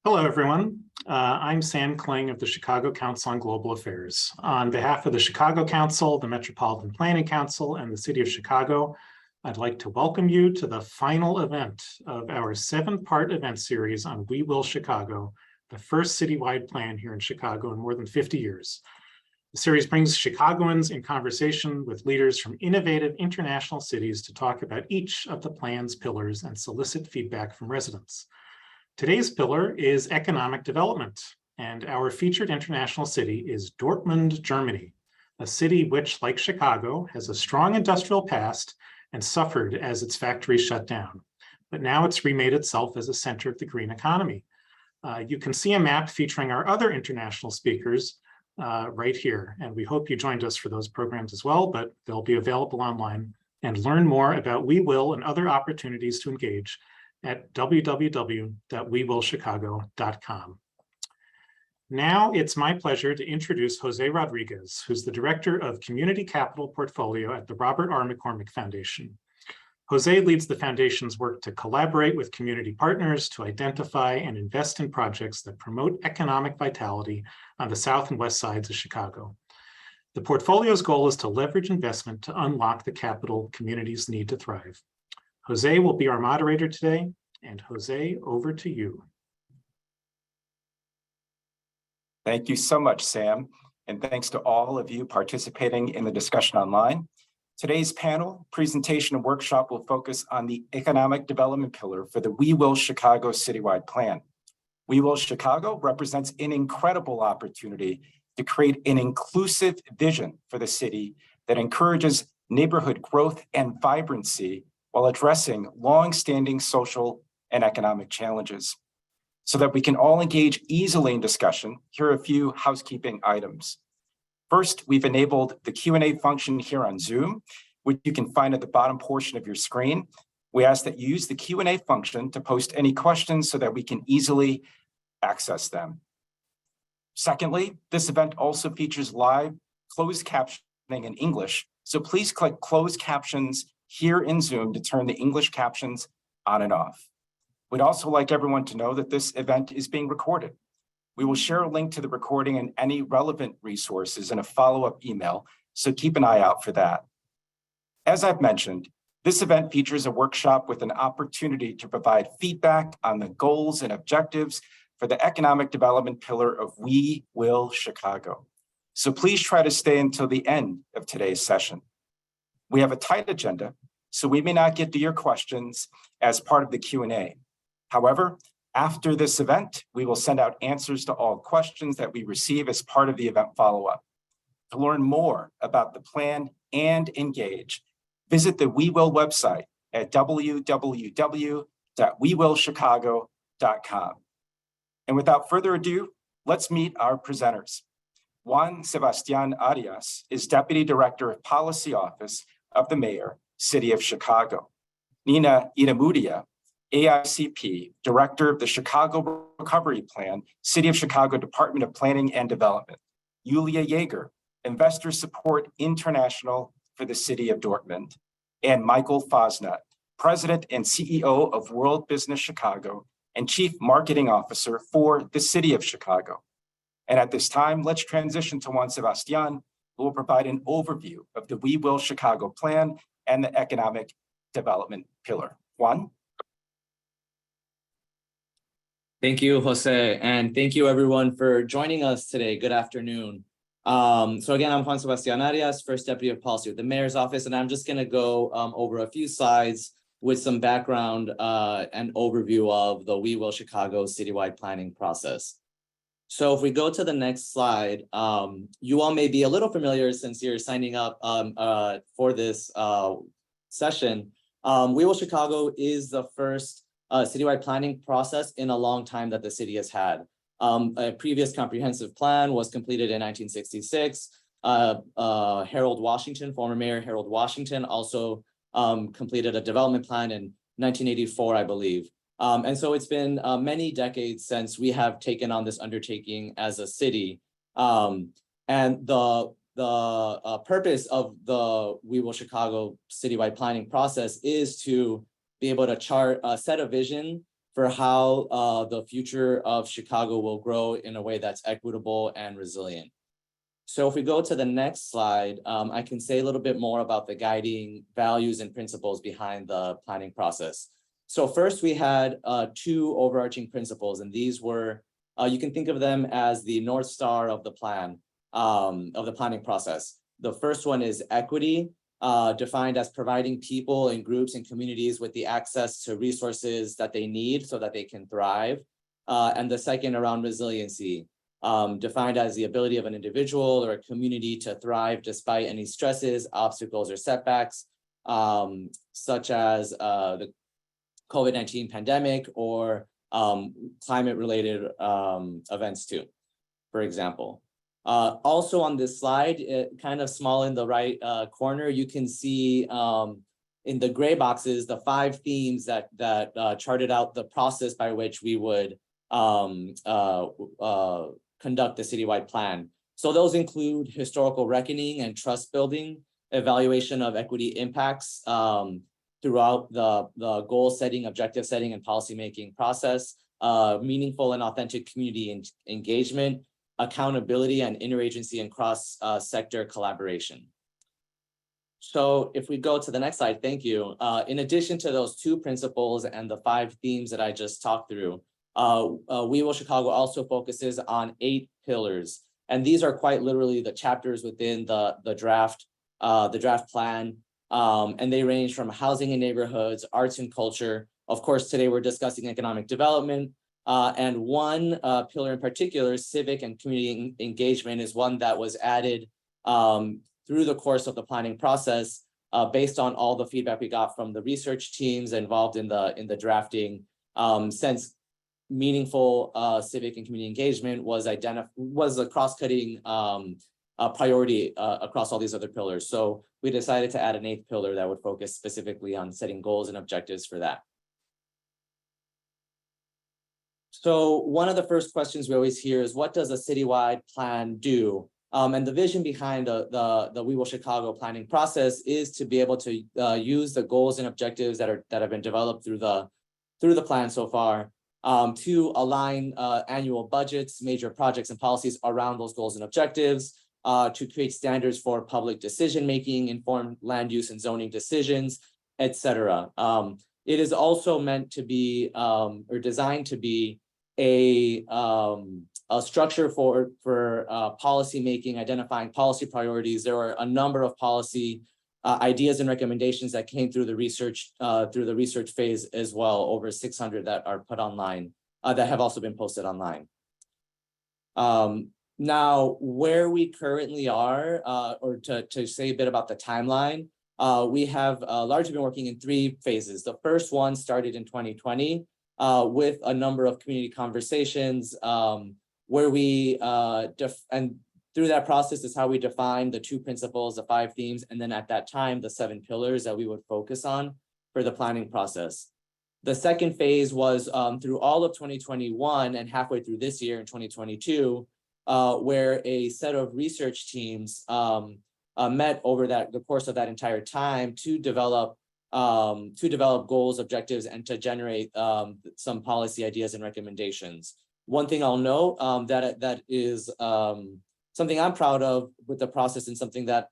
Hello, everyone. I'm Sam Kling of the Chicago Council on Global Affairs. On behalf of the Chicago Council, the Metropolitan Planning Council, and the City of Chicago, I'd like to welcome you to the final event of our 7-part event series on We Will Chicago, the first citywide plan here in Chicago in more than 50 years. The series brings Chicagoans in conversation with leaders from innovative international cities to talk about each of the plan's pillars and solicit feedback from residents. Today's pillar is economic development, and our featured international city is Dortmund, Germany, a city which, like Chicago, has a strong industrial past and suffered as its factories shut down. But now it's remade itself as a center of the green economy. You can see a map featuring our other international speakers right here, and we hope you joined us for those programs as well, but they'll be available online. And learn more about We Will and other opportunities to engage at www.wewillchicago.com. Now it's my pleasure to introduce Jose Rodriguez, who's the Director of Community Capital Portfolio at the Robert R. McCormick Foundation. Jose leads the foundation's work to collaborate with community partners to identify and invest in projects that promote economic vitality on the south and west sides of Chicago. The portfolio's goal is to leverage investment to unlock the capital communities need to thrive. Jose will be our moderator today, and Jose, over to you. Thank you so much, Sam, and thanks to all of you participating in the discussion online. Today's panel, presentation, and workshop will focus on the economic development pillar for the We Will Chicago citywide plan. We Will Chicago represents an incredible opportunity to create an inclusive vision for the city that encourages neighborhood growth and vibrancy while addressing long-standing social and economic challenges. So that we can all engage easily in discussion, here are a few housekeeping items. First, we've enabled the Q&A function here on Zoom, which you can find at the bottom portion of your screen. We ask that you use the Q&A function to post any questions so that we can easily access them. Secondly, this event also features live closed captioning in English, so please click closed captions here in Zoom to turn the English captions on and off. We'd also like everyone to know that this event is being recorded. We will share a link to the recording and any relevant resources in a follow-up email, so keep an eye out for that. As I've mentioned, this event features a workshop with an opportunity to provide feedback on the goals and objectives for the economic development pillar of We Will Chicago. So please try to stay until the end of today's session. We have a tight agenda, so we may not get to your questions as part of the Q&A. However, after this event, we will send out answers to all questions that we receive as part of the event follow-up. To learn more about the plan and engage, visit the We Will website at www.wewillchicago.com. And without further ado, let's meet our presenters. Juan Sebastián Arias is Deputy Director of Policy Office of the Mayor, City of Chicago. Nina Iramudia, AICP, Director of the Chicago Recovery Plan, City of Chicago Department of Planning and Development. Yulia Yeager, Investor Support International for the City of Dortmund. And Michael Fosnut, President and CEO of World Business Chicago and Chief Marketing Officer for the City of Chicago. And at this time, let's transition to Juan Sebastián, who will provide an overview of the We Will Chicago plan and the economic development pillar. Juan? Thank you, Jose, and thank you everyone for joining us today. Good afternoon. So again, I'm Juan Sebastián Arias, First Deputy of Policy with the Mayor's Office, and I'm just gonna go over a few slides with some background and overview of the We Will Chicago citywide planning process. So if we go to the next slide, you all may be a little familiar since you're signing up for this session. We Will Chicago is the first citywide planning process in a long time that the city has had. A previous comprehensive plan was completed in 1966. Harold Washington, former Mayor Harold Washington, also completed a development plan in 1984, I believe. And so it's been many decades since we have taken on this undertaking as a city. And the purpose of the We Will Chicago citywide planning process is to be able to chart, set a vision for how the future of Chicago will grow in a way that's equitable and resilient. So if we go to the next slide, I can say a little bit more about the guiding values and principles behind the planning process. So first we had two overarching principles, and these were, you can think of them as the North Star of the plan, of the planning process. The first one is equity, defined as providing people and groups and communities with the access to resources that they need so that they can thrive. And the second around resiliency, defined as the ability of an individual or a community to thrive despite any stresses, obstacles, or setbacks, such as the COVID-19 pandemic or climate-related events too, for example. Also on this slide, kind of small in the right corner, you can see in the gray boxes, the 5 themes that charted out the process by which we would conduct the citywide plan. So those include historical reckoning and trust building, evaluation of equity impacts throughout the goal setting, objective setting, and policymaking process, meaningful and authentic community engagement, accountability, and interagency and cross-sector collaboration. So if we go to the next slide, thank you. In addition to those 2 principles and the 5 themes that I just talked through, We Will Chicago also focuses on 8 pillars. And these are quite literally the chapters within the draft plan. And they range from housing and neighborhoods, arts and culture. Of course, today we're discussing economic development. And one pillar in particular, civic and community engagement, is one that was added through the course of the planning process based on all the feedback we got from the research teams involved in the drafting, since meaningful civic and community engagement was a cross-cutting priority across all these other pillars. So we decided to add an 8th pillar that would focus specifically on setting goals and objectives for that. So one of the first questions we always hear is, what does a citywide plan do? And the vision behind the We Will Chicago planning process is to be able to use the goals and objectives that have been developed through the plan so far to align annual budgets, major projects, and policies around those goals and objectives, to create standards for public decision-making, informed land use and zoning decisions, etc. It is also meant to be or designed to be a structure for policy making, identifying policy priorities. There are a number of policy ideas and recommendations that came through the research phase as well, over 600 that are put online, that have also been posted online. Now, where we currently are, or to say a bit about the timeline, we have largely been working in 3 phases. The first one started in 2020 with a number of community conversations where we, and through that process is how we defined the 2 principles, the 5 themes, and then at that time, the 7 pillars that we would focus on for the planning process. The second phase was through all of 2021 and halfway through this year in 2022, where a set of research teams met over the course of that entire time to develop goals, objectives, and to generate some policy ideas and recommendations. One thing I'll note that is something I'm proud of with the process, and something that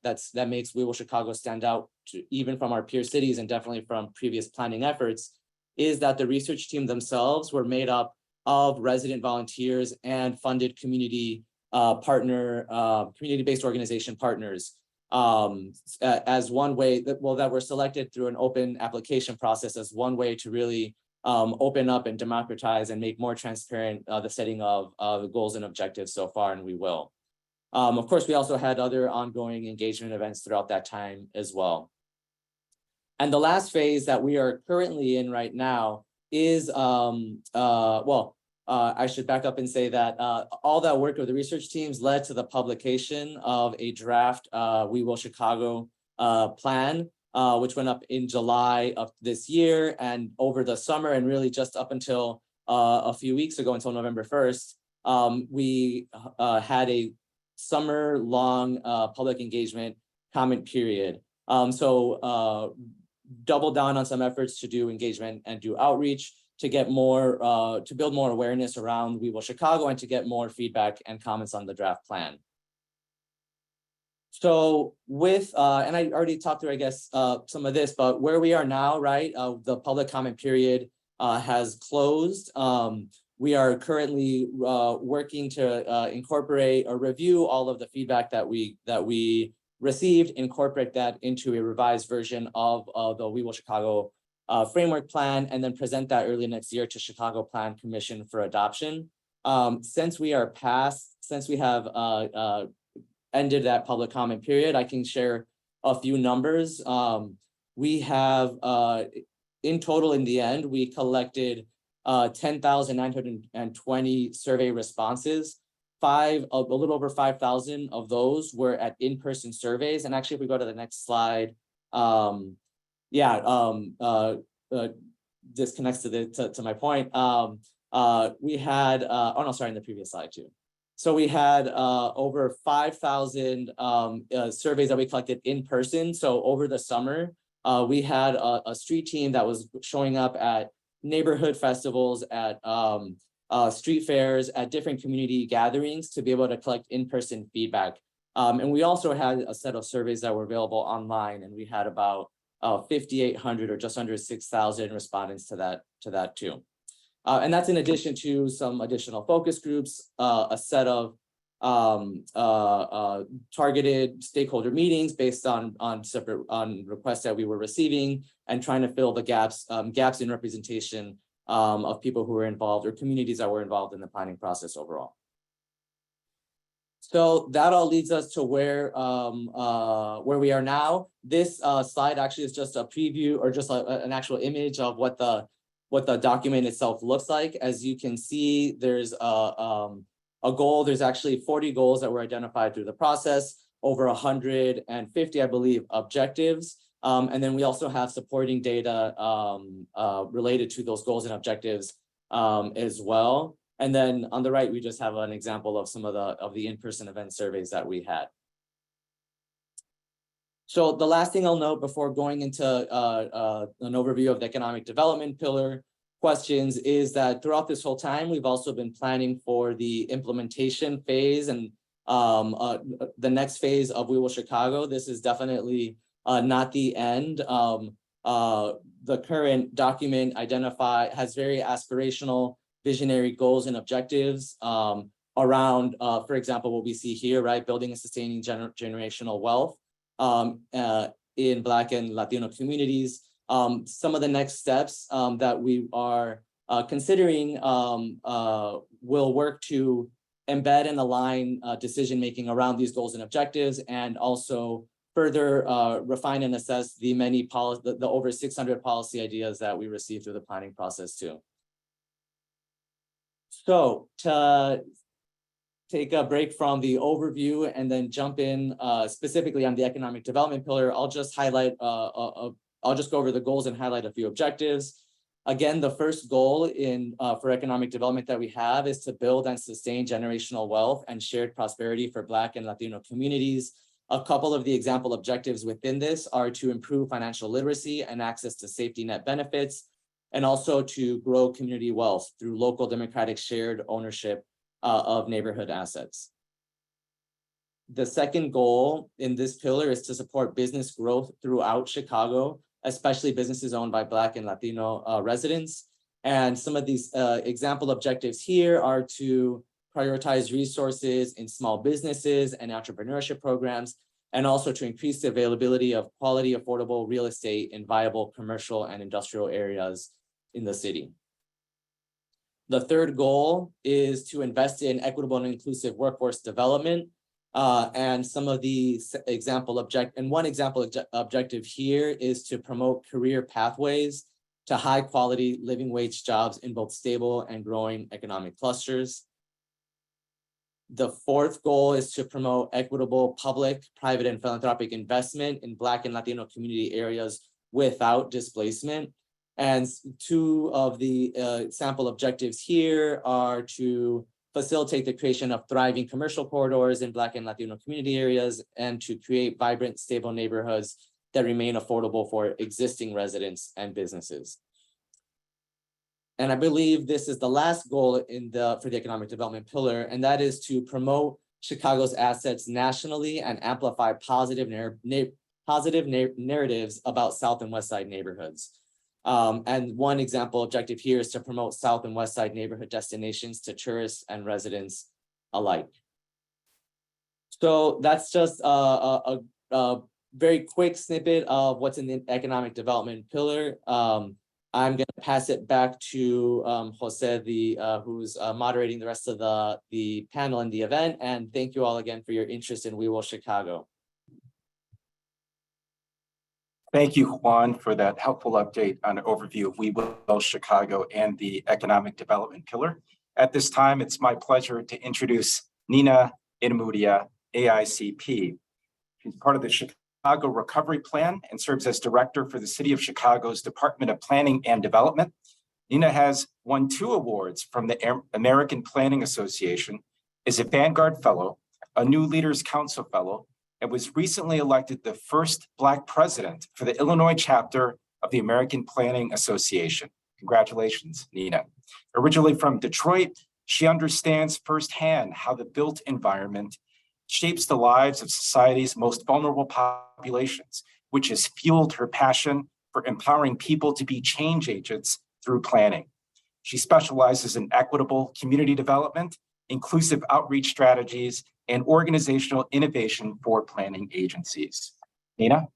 makes We Will Chicago stand out even from our peer cities and definitely from previous planning efforts, is that the research team themselves were made up of resident volunteers and funded community community-based organization partners, as one way that were selected through an open application process as one way to really open up and democratize and make more transparent the setting of the goals and objectives so far, and we will. Of course, we also had other ongoing engagement events throughout that time as well. And the last phase that we are currently in right now is, I should back up and say that all that work of the research teams led to the publication of a draft We Will Chicago plan, which went up in July of this year, and over the summer, and really just up until a few weeks ago, until November 1st, we had a summer-long public engagement comment period. So double down on some efforts to do engagement and do outreach, to get more, to build more awareness around We Will Chicago and to get more feedback and comments on the draft plan. So with, and I already talked through, I guess, some of this, but where we are now, right, the public comment period has closed. We are currently working to incorporate or review all of the feedback that we received, incorporate that into a revised version of the We Will Chicago framework plan, and then present that early next year to Chicago Plan Commission for adoption. Since we have ended that public comment period, I can share a few numbers. We have, in total, in the end, we collected 10,920 survey responses. A little over 5,000 of those were at in-person surveys. And actually, if we go to the next slide, this connects to my point. We had, oh no, sorry, in the previous slide too. So we had over 5,000 surveys that we collected in person. So over the summer, we had a street team that was showing up at neighborhood festivals, at street fairs, at different community gatherings to be able to collect in-person feedback. And we also had a set of surveys that were available online, and we had about 5,800 or just under 6,000 respondents to that too. And that's in addition to some additional focus groups, a set of targeted stakeholder meetings based on requests that we were receiving, and trying to fill the gaps in representation of people who were involved or communities that were involved in the planning process overall. So that all leads us to where we are now. This slide actually is just a preview, or just an actual image of what the document itself looks like. As you can see, there's a goal. There's actually 40 goals that were identified through the process, over 150, I believe, objectives. And then we also have supporting data related to those goals and objectives as well. And then on the right, we just have an example of some of the in-person event surveys that we had. So the last thing I'll note before going into an overview of the economic development pillar questions is that throughout this whole time, we've also been planning for the implementation phase and the next phase of We Will Chicago. This is definitely not the end. The current document has very aspirational, visionary goals and objectives around, for example, what we see here, right? Building and sustaining generational wealth in Black and Latino communities. Some of the next steps that we are considering will work to embed and align decision-making around these goals and objectives, and also further refine and assess the over 600 policy ideas that we received through the planning process too. So to take a break from the overview and then jump in specifically on the economic development pillar, I'll just highlight, I'll just go over the goals and highlight a few objectives. Again, the first goal for economic development that we have is to build and sustain generational wealth and shared prosperity for Black and Latino communities. A couple of the example objectives within this are to improve financial literacy and access to safety net benefits, and also to grow community wealth through local democratic shared ownership of neighborhood assets. The second goal in this pillar is to support business growth throughout Chicago, especially businesses owned by Black and Latino residents. And some of these example objectives here are to prioritize resources in small businesses and entrepreneurship programs, and also to increase the availability of quality, affordable real estate in viable commercial and industrial areas in the city. The third goal is to invest in equitable and inclusive workforce development. And some of the one example objective here is to promote career pathways to high quality living wage jobs in both stable and growing economic clusters. The fourth goal is to promote equitable public, private, and philanthropic investment in Black and Latino community areas without displacement. And two of the sample objectives here are to facilitate the creation of thriving commercial corridors in Black and Latino community areas, and to create vibrant, stable neighborhoods that remain affordable for existing residents and businesses. And I believe this is the last goal for the economic development pillar, and that is to promote Chicago's assets nationally and amplify positive narratives about South and West Side neighborhoods. And one example objective here is to promote South and West Side neighborhood destinations to tourists and residents alike. So that's just a very quick snippet of what's in the economic development pillar. I'm going to pass it back to Jose, who's moderating the rest of the panel and the event. And thank you all again for your interest in We Will Chicago. Thank you, Juan, for that helpful update on an overview of We Will Chicago and the economic development pillar. At this time, it's my pleasure to introduce Nina Inamudia, AICP. She's part of the Chicago Recovery Plan and serves as director for the City of Chicago's Department of Planning and Development. Nina has won 2 awards from the American Planning Association, is a Vanguard Fellow, a New Leaders Council Fellow, and was recently elected the first Black president for the Illinois chapter of the American Planning Association. Congratulations, Nina. Originally from Detroit, she understands firsthand how the built environment shapes the lives of society's most vulnerable populations, which has fueled her passion for empowering people to be change agents through planning. She specializes in equitable community development, inclusive outreach strategies, and organizational innovation for planning agencies. Nina?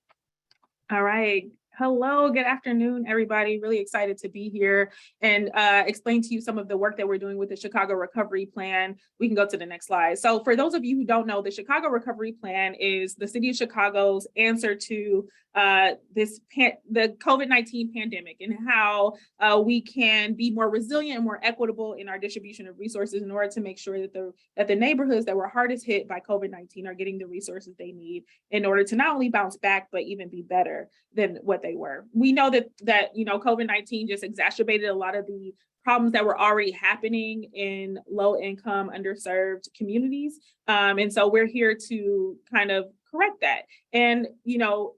All right. Hello, good afternoon, everybody. Really excited to be here and explain to you some of the work that we're doing with the Chicago Recovery Plan. We can go to the next slide. So for those of you who don't know, the Chicago Recovery Plan is the City of Chicago's answer to the COVID-19 pandemic and how we can be more resilient and more equitable in our distribution of resources in order to make sure that the neighborhoods that were hardest hit by COVID-19 are getting the resources they need in order to not only bounce back, but even be better than what they were. We know that COVID-19 just exacerbated a lot of the problems that were already happening in low-income, underserved communities. And so we're here to kind of correct that. And,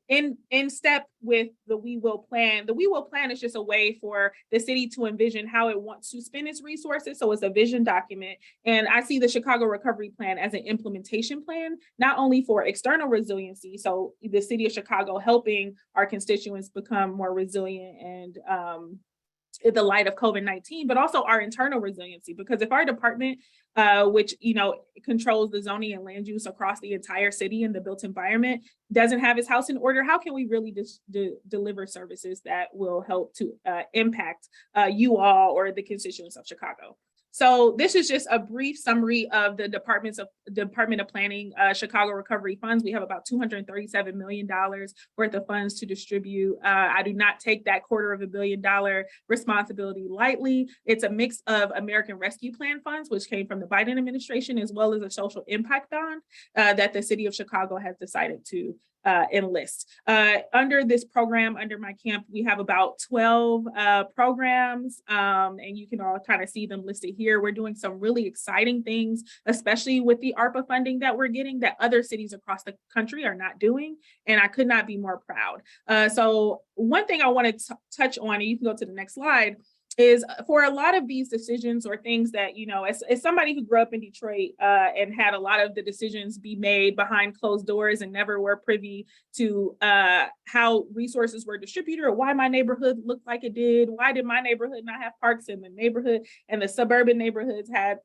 in step with the We Will Plan, the We Will Plan is just a way for the city to envision how it wants to spend its resources. So it's a vision document. And I see the Chicago Recovery Plan as an implementation plan, not only for external resiliency, so the city of Chicago helping our constituents become more resilient and in the light of COVID-19, but also our internal resiliency, because if our department, which controls the zoning and land use across the entire city and the built environment, doesn't have its house in order, how can we really deliver services that will help to impact you all or the constituents of Chicago? So this is just a brief summary of the Department of Planning Chicago Recovery Funds. We have about $237 million worth of funds to distribute. I do not take that $250 million responsibility lightly. It's a mix of American Rescue Plan funds, which came from the Biden administration, as well as a social impact bond that the city of Chicago has decided to enlist. Under this program, under my camp, we have about 12 programs, and you can all kind of see them listed here. We're doing some really exciting things, especially with the ARPA funding that we're getting that other cities across the country are not doing, and I could not be more proud. So one thing I want to touch on, and you can go to the next slide, is for a lot of these decisions or things that, as somebody who grew up in Detroit and had a lot of the decisions be made behind closed doors and never were privy to how resources were distributed or why my neighborhood looked like it did, why did my neighborhood not have parks in the neighborhood and the suburban neighborhoods had.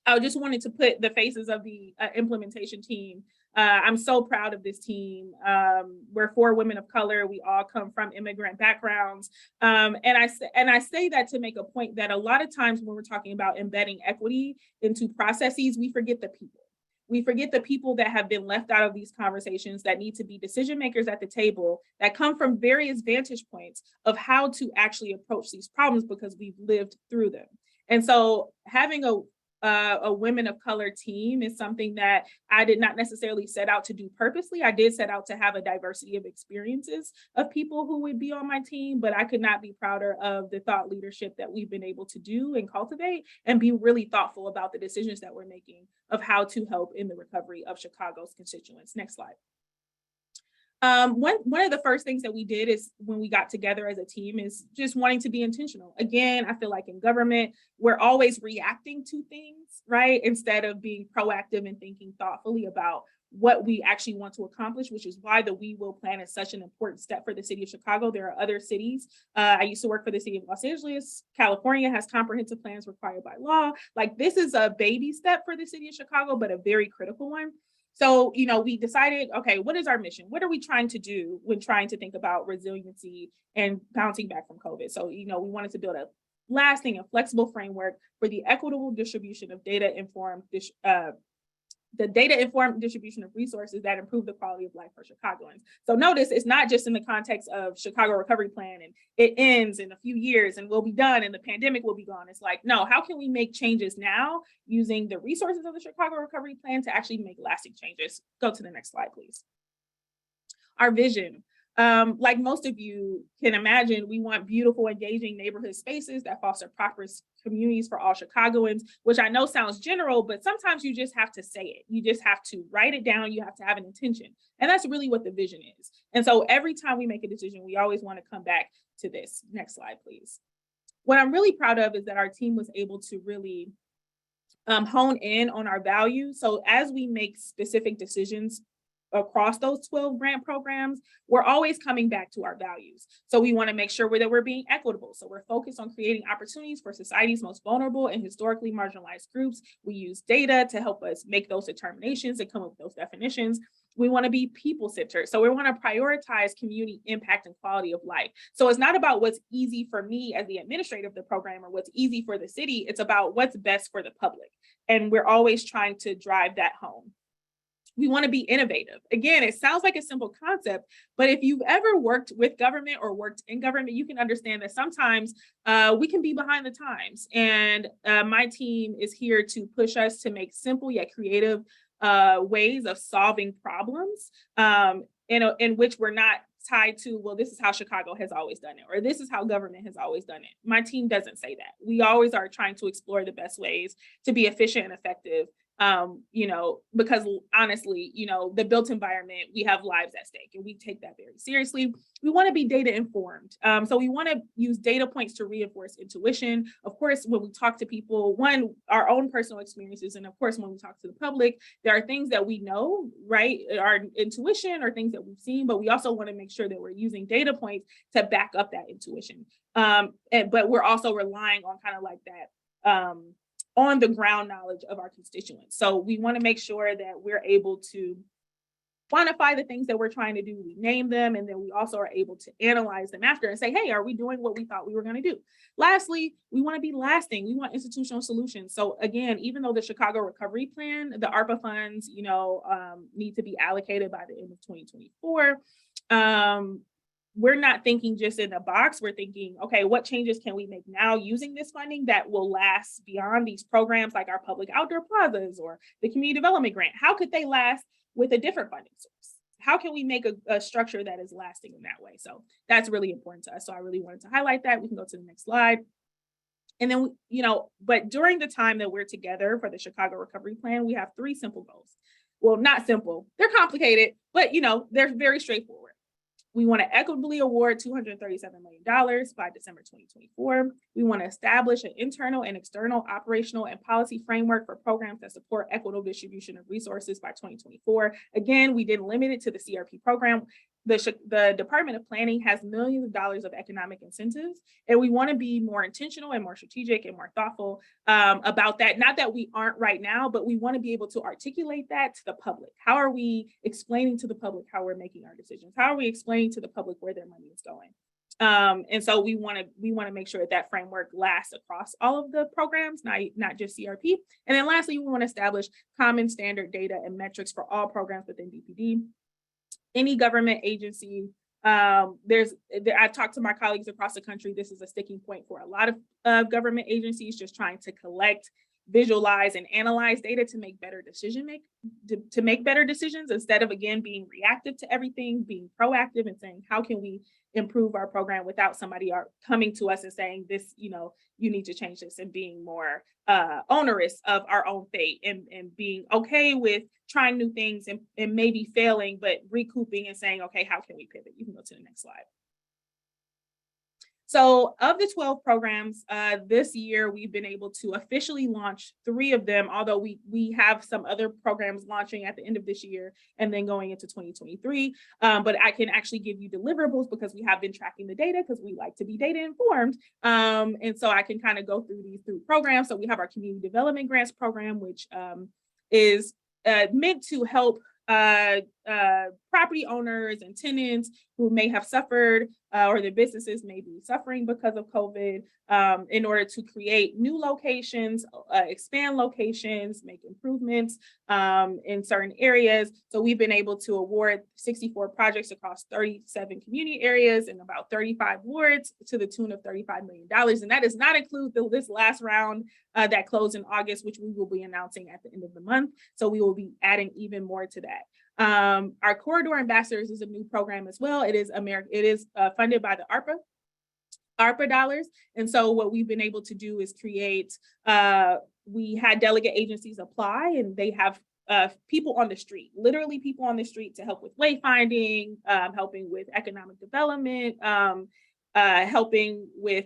I just wanted to put the faces of the implementation team. I'm so proud of this team. We're 4 women of color. We all come from immigrant backgrounds. And I say that to make a point that a lot of times when we're talking about embedding equity into processes, we forget the people. We forget the people that have been left out of these conversations that need to be decision makers at the table that come from various vantage points of how to actually approach these problems because we've lived through them. And so having a women of color team is something that I did not necessarily set out to do purposely. I did set out to have a diversity of experiences of people who would be on my team, but I could not be prouder of the thought leadership that we've been able to do and cultivate and be really thoughtful about the decisions that we're making of how to help in the recovery of Chicago's constituents. Next slide. One of the first things that we did is when we got together as a team is just wanting to be intentional. Again, I feel like in government, we're always reacting to things, right? Instead of being proactive and thinking thoughtfully about what we actually want to accomplish, which is why the We Will plan is such an important step for the city of Chicago. There are other cities. I used to work for the city of Los Angeles. California has comprehensive plans required by law. Like, this is a baby step for the city of Chicago, but a very critical one. So, we decided, okay, what is our mission? What are we trying to do when trying to think about resiliency and bouncing back from COVID? So, we wanted to build a lasting and flexible framework for the equitable distribution of data-informed distribution of resources that improve the quality of life for Chicagoans. So notice it's not just in the context of Chicago Recovery Plan and it ends in a few years and we'll be done and the pandemic will be gone. It's like, no, how can we make changes now using the resources of the Chicago Recovery Plan to actually make lasting changes? Go to the next slide, please. Our vision. Like most of you can imagine, we want beautiful, engaging neighborhood spaces that foster prosperous communities for all Chicagoans, which I know sounds general, but sometimes you just have to say it. You just have to write it down. You have to have an intention. And that's really what the vision is. And so every time we make a decision, we always want to come back to this. Next slide, please. What I'm really proud of is that our team was able to really hone in on our values. So as we make specific decisions across those 12 grant programs, we're always coming back to our values. So we want to make sure that we're being equitable. So we're focused on creating opportunities for society's most vulnerable and historically marginalized groups. We use data to help us make those determinations and come up with those definitions. We want to be people-centered. So we want to prioritize community impact and quality of life. So it's not about what's easy for me as the administrator of the program or what's easy for the city. It's about what's best for the public. And we're always trying to drive that home. We want to be innovative. Again, it sounds like a simple concept, but if you've ever worked with government or worked in government, you can understand that sometimes we can be behind the times. And my team is here to push us to make simple yet creative ways of solving problems in which we're not tied to, well, this is how Chicago has always done it, or this is how government has always done it. My team doesn't say that. We always are trying to explore the best ways to be efficient and effective. Because honestly, the built environment, we have lives at stake and we take that very seriously. We want to be data informed. So we want to use data points to reinforce intuition. Of course, when we talk to people, one, our own personal experiences. And of course, when we talk to the public, there are things that we know, right? Our intuition or things that we've seen, but we also want to make sure that we're using data points to back up that intuition. But we're also relying on kind of like that, on the ground knowledge of our constituents. So we want to make sure that we're able to quantify the things that we're trying to do, we name them, and then we also are able to analyze them after and say, hey, are we doing what we thought we were going to do? Lastly, we want to be lasting. We want institutional solutions. So again, even though the Chicago Recovery Plan, the ARPA funds, need to be allocated by the end of 2024, we're not thinking just in a box. We're thinking, okay, what changes can we make now using this funding that will last beyond these programs like our public outdoor plazas or the community development grant? How could they last with a different funding source? How can we make a structure that is lasting in that way? So that's really important to us. So I really wanted to highlight that. We can go to the next slide. And then, but during the time that we're together for the Chicago Recovery Plan, we have 3 simple goals. Well, not simple. They're complicated, but, they're very straightforward. We want to equitably award $237 million by December 2024. We want to establish an internal and external operational and policy framework for programs that support equitable distribution of resources by 2024. Again, we didn't limit it to the CRP program. The Department of Planning has millions of dollars of economic incentives, and we want to be more intentional and more strategic and more thoughtful about that. Not that we aren't right now, but we want to be able to articulate that to the public. How are we explaining to the public how we're making our decisions? How are we explaining to the public where their money is going? And so we want to make sure that framework lasts across all of the programs, not just CRP. And then lastly, we want to establish common standard data and metrics for all programs within DPD. Any government agency, I've talked to my colleagues across the country. This is a sticking point for a lot of government agencies just trying to collect visualize and analyze data to make better to make better decisions, instead of, again, being reactive to everything, being proactive and saying, how can we improve our program without somebody coming to us and saying this, you need to change this, and being more onerous of our own fate, and being okay with trying new things and maybe failing, but recouping and saying, okay, how can we pivot? You can go to the next slide. So of the 12 programs, this year, we've been able to officially launch 3 of them, although we have some other programs launching at the end of this year and then going into 2023. But I can actually give you deliverables because we have been tracking the data, because we like to be data informed. And so I can kind of go through these 3 programs. So we have our Community Development Grants Program, which is meant to help property owners and tenants who may have suffered or their businesses may be suffering because of COVID, in order to create new locations, expand locations, make improvements in certain areas. So we've been able to award 64 projects across 37 community areas and about 35 wards to the tune of $35 million. And that does not include this last round that closed in August, which we will be announcing at the end of the month. So we will be adding even more to that. Our Corridor Ambassadors is a new program as well. It is funded by the ARPA dollars. And so what we've been able to do is create, we had delegate agencies apply, and they have people on the street, literally people on the street, to help with wayfinding, helping with economic development, helping with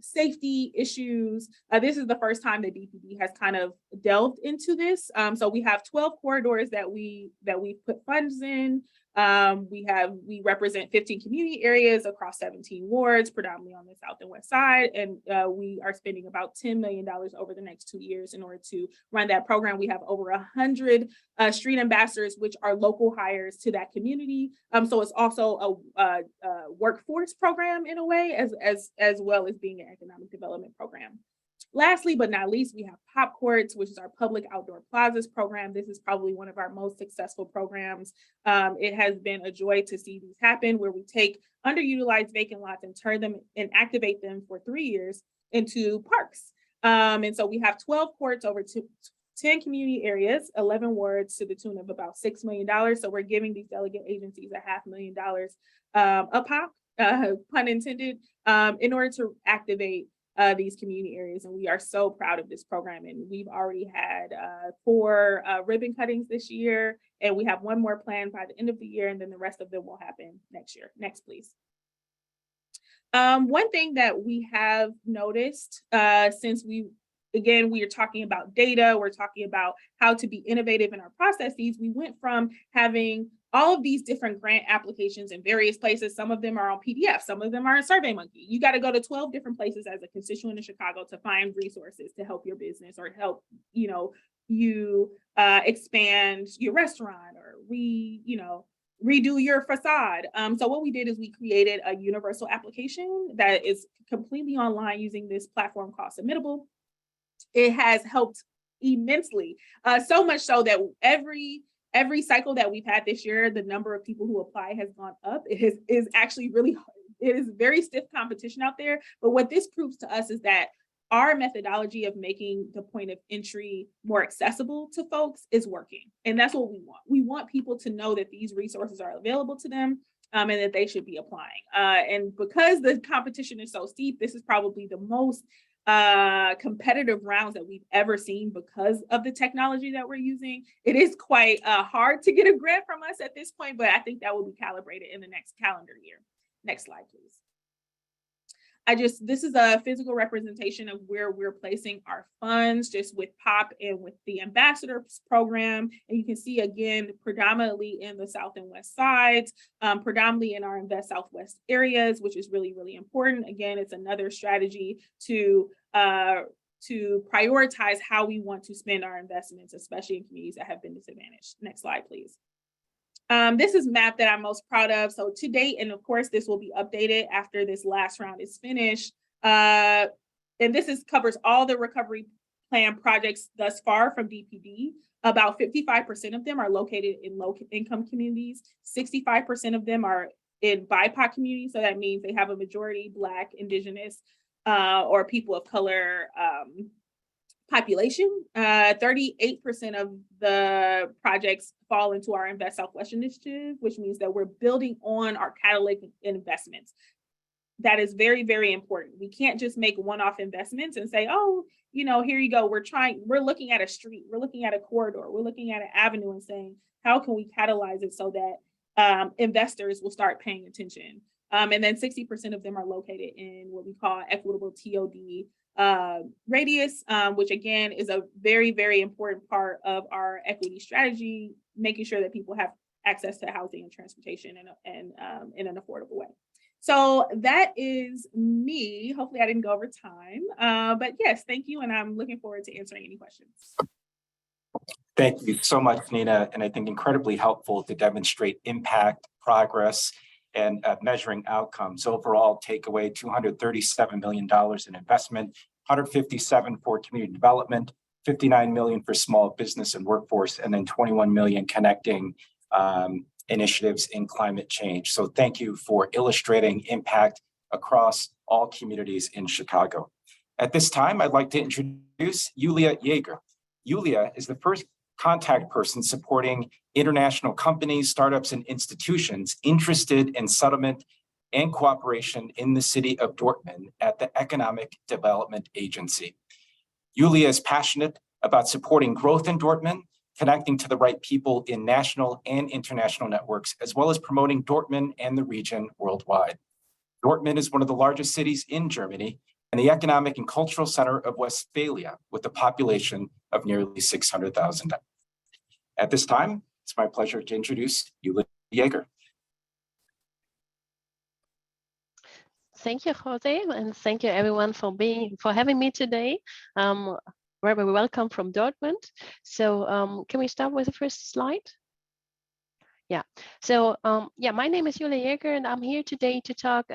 safety issues. This is the first time that DPD has kind of delved into this. So we have 12 corridors that we put funds in. We represent 15 community areas across 17 wards, predominantly on the south and west side. And we are spending about $10 million over the next 2 years in order to run that program. We have over 100 street ambassadors, which are local hires to that community. So it's also a workforce program in a way, as well as being an economic development program. Lastly, but not least, we have Pop Courts, which is our public outdoor plazas program. This is probably one of our most successful programs. It has been a joy to see these happen, where we take underutilized vacant lots and turn them and activate them for 3 years into parks. And so we have 12 courts over 10 community areas, 11 wards, to the tune of about $6 million. So we're giving these delegate agencies $500,000 a pop, pun intended, in order to activate these community areas. And we are so proud of this program. And we've already had 4 ribbon cuttings this year, and we have 1 more planned by the end of the year, and then the rest of them will happen next year. Next, please. One thing that we have noticed since we are talking about data, we're talking about how to be innovative in our processes. We went from having all of these different grant applications in various places. Some of them are on PDF, some of them are in SurveyMonkey. You got to go to 12 different places as a constituent in Chicago to find resources to help your business or help you expand your restaurant or redo your facade. So what we did is we created a universal application that is completely online using this platform called Submittable. It has helped immensely, so much so that every cycle that we've had this year, the number of people who apply has gone up. It is actually really, it is very stiff competition out there. But what this proves to us is that our methodology of making the point of entry more accessible to folks is working. And that's what we want. We want people to know that these resources are available to them, and that they should be applying. And because the competition is so steep, this is probably the most competitive rounds that we've ever seen because of the technology that we're using. It is quite hard to get a grant from us at this point, but I think that will be calibrated in the next calendar year. Next slide, please. This is a physical representation of where we're placing our funds, just with POP and with the ambassadors program. And you can see, again, predominantly in the south and west sides, predominantly in our Invest Southwest areas, which is really, really important. Again, it's another strategy to prioritize how we want to spend our investments, especially in communities that have been disadvantaged. Next slide, please. This is a map that I'm most proud of. So to date, and of course, this will be updated after this last round is finished. And this covers all the recovery plan projects thus far from DPD. About 55% of them are located in low-income communities. 65% of them are in BIPOC communities. So that means they have a majority Black, Indigenous, or people of color population. 38% of the projects fall into our Invest Southwest initiative, which means that we're building on our catalytic investments. That is very, very important. We can't just make one-off investments and say, oh, here you go. We're looking at a street, we're looking at a corridor, we're looking at an avenue and saying, how can we catalyze it so that investors will start paying attention? And then 60% of them are located in what we call equitable TOD radius, which again is a very, very important part of our equity strategy, making sure that people have access to housing and transportation and in an affordable way. So that is me. Hopefully I didn't go over time, but yes, thank you. And I'm looking forward to answering any questions. Thank you so much, Nina. And I think incredibly helpful to demonstrate impact, progress, and measuring outcomes. Overall takeaway, $237 million in investment, 157 for community development, 59 million for small business and workforce, and then 21 million connecting initiatives in climate change. So thank you for illustrating impact across all communities in Chicago. At this time, I'd like to introduce Yulia Yeager. Yulia is the first contact person supporting international companies, startups, and institutions interested in settlement and cooperation in the city of Dortmund at the Economic Development Agency. Yulia is passionate about supporting growth in Dortmund, connecting to the right people in national and international networks, as well as promoting Dortmund and the region worldwide. Dortmund is one of the largest cities in Germany and the economic and cultural center of Westphalia, with a population of nearly 600,000. At this time, it's my pleasure to introduce Yulia Yeager. Thank you, Jose, and thank you everyone for having me today. Very welcome from Dortmund. So can we start with the first slide? Yeah. So my name is Yulia Yeager, and I'm here today to talk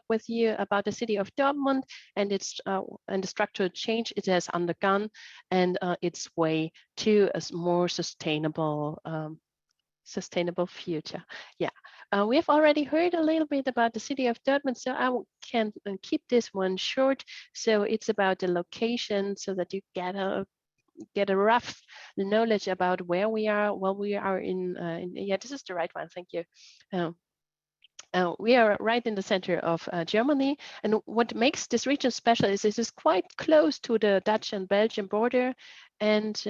with you about the city of Dortmund and its and the structural change it has undergone and its way to a more sustainable future. Yeah. We have already heard a little bit about the city of Dortmund, so I can keep this one short. So it's about the location, so that you get a rough knowledge about where we are. Well, we are in yeah, this is the right one. Thank you. We are right in the center of Germany, and what makes this region special is this is quite close to the Dutch and Belgian border, and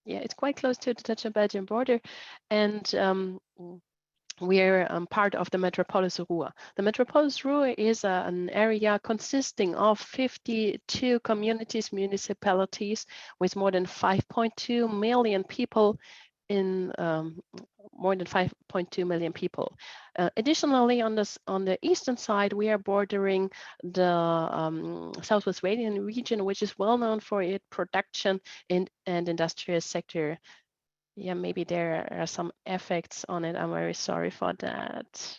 yeah, it's quite close to the Dutch and Belgian border, and we are part of the Metropolis Ruhr. The Metropolis Ruhr is an area consisting of 52 communities, municipalities with more than 5.2 million people in more than 5.2 million people. Additionally, on the eastern side, we are bordering the Southwestphalian region, which is well known for its production and industrial sector. Yeah, maybe there are some effects on it. I'm very sorry for that.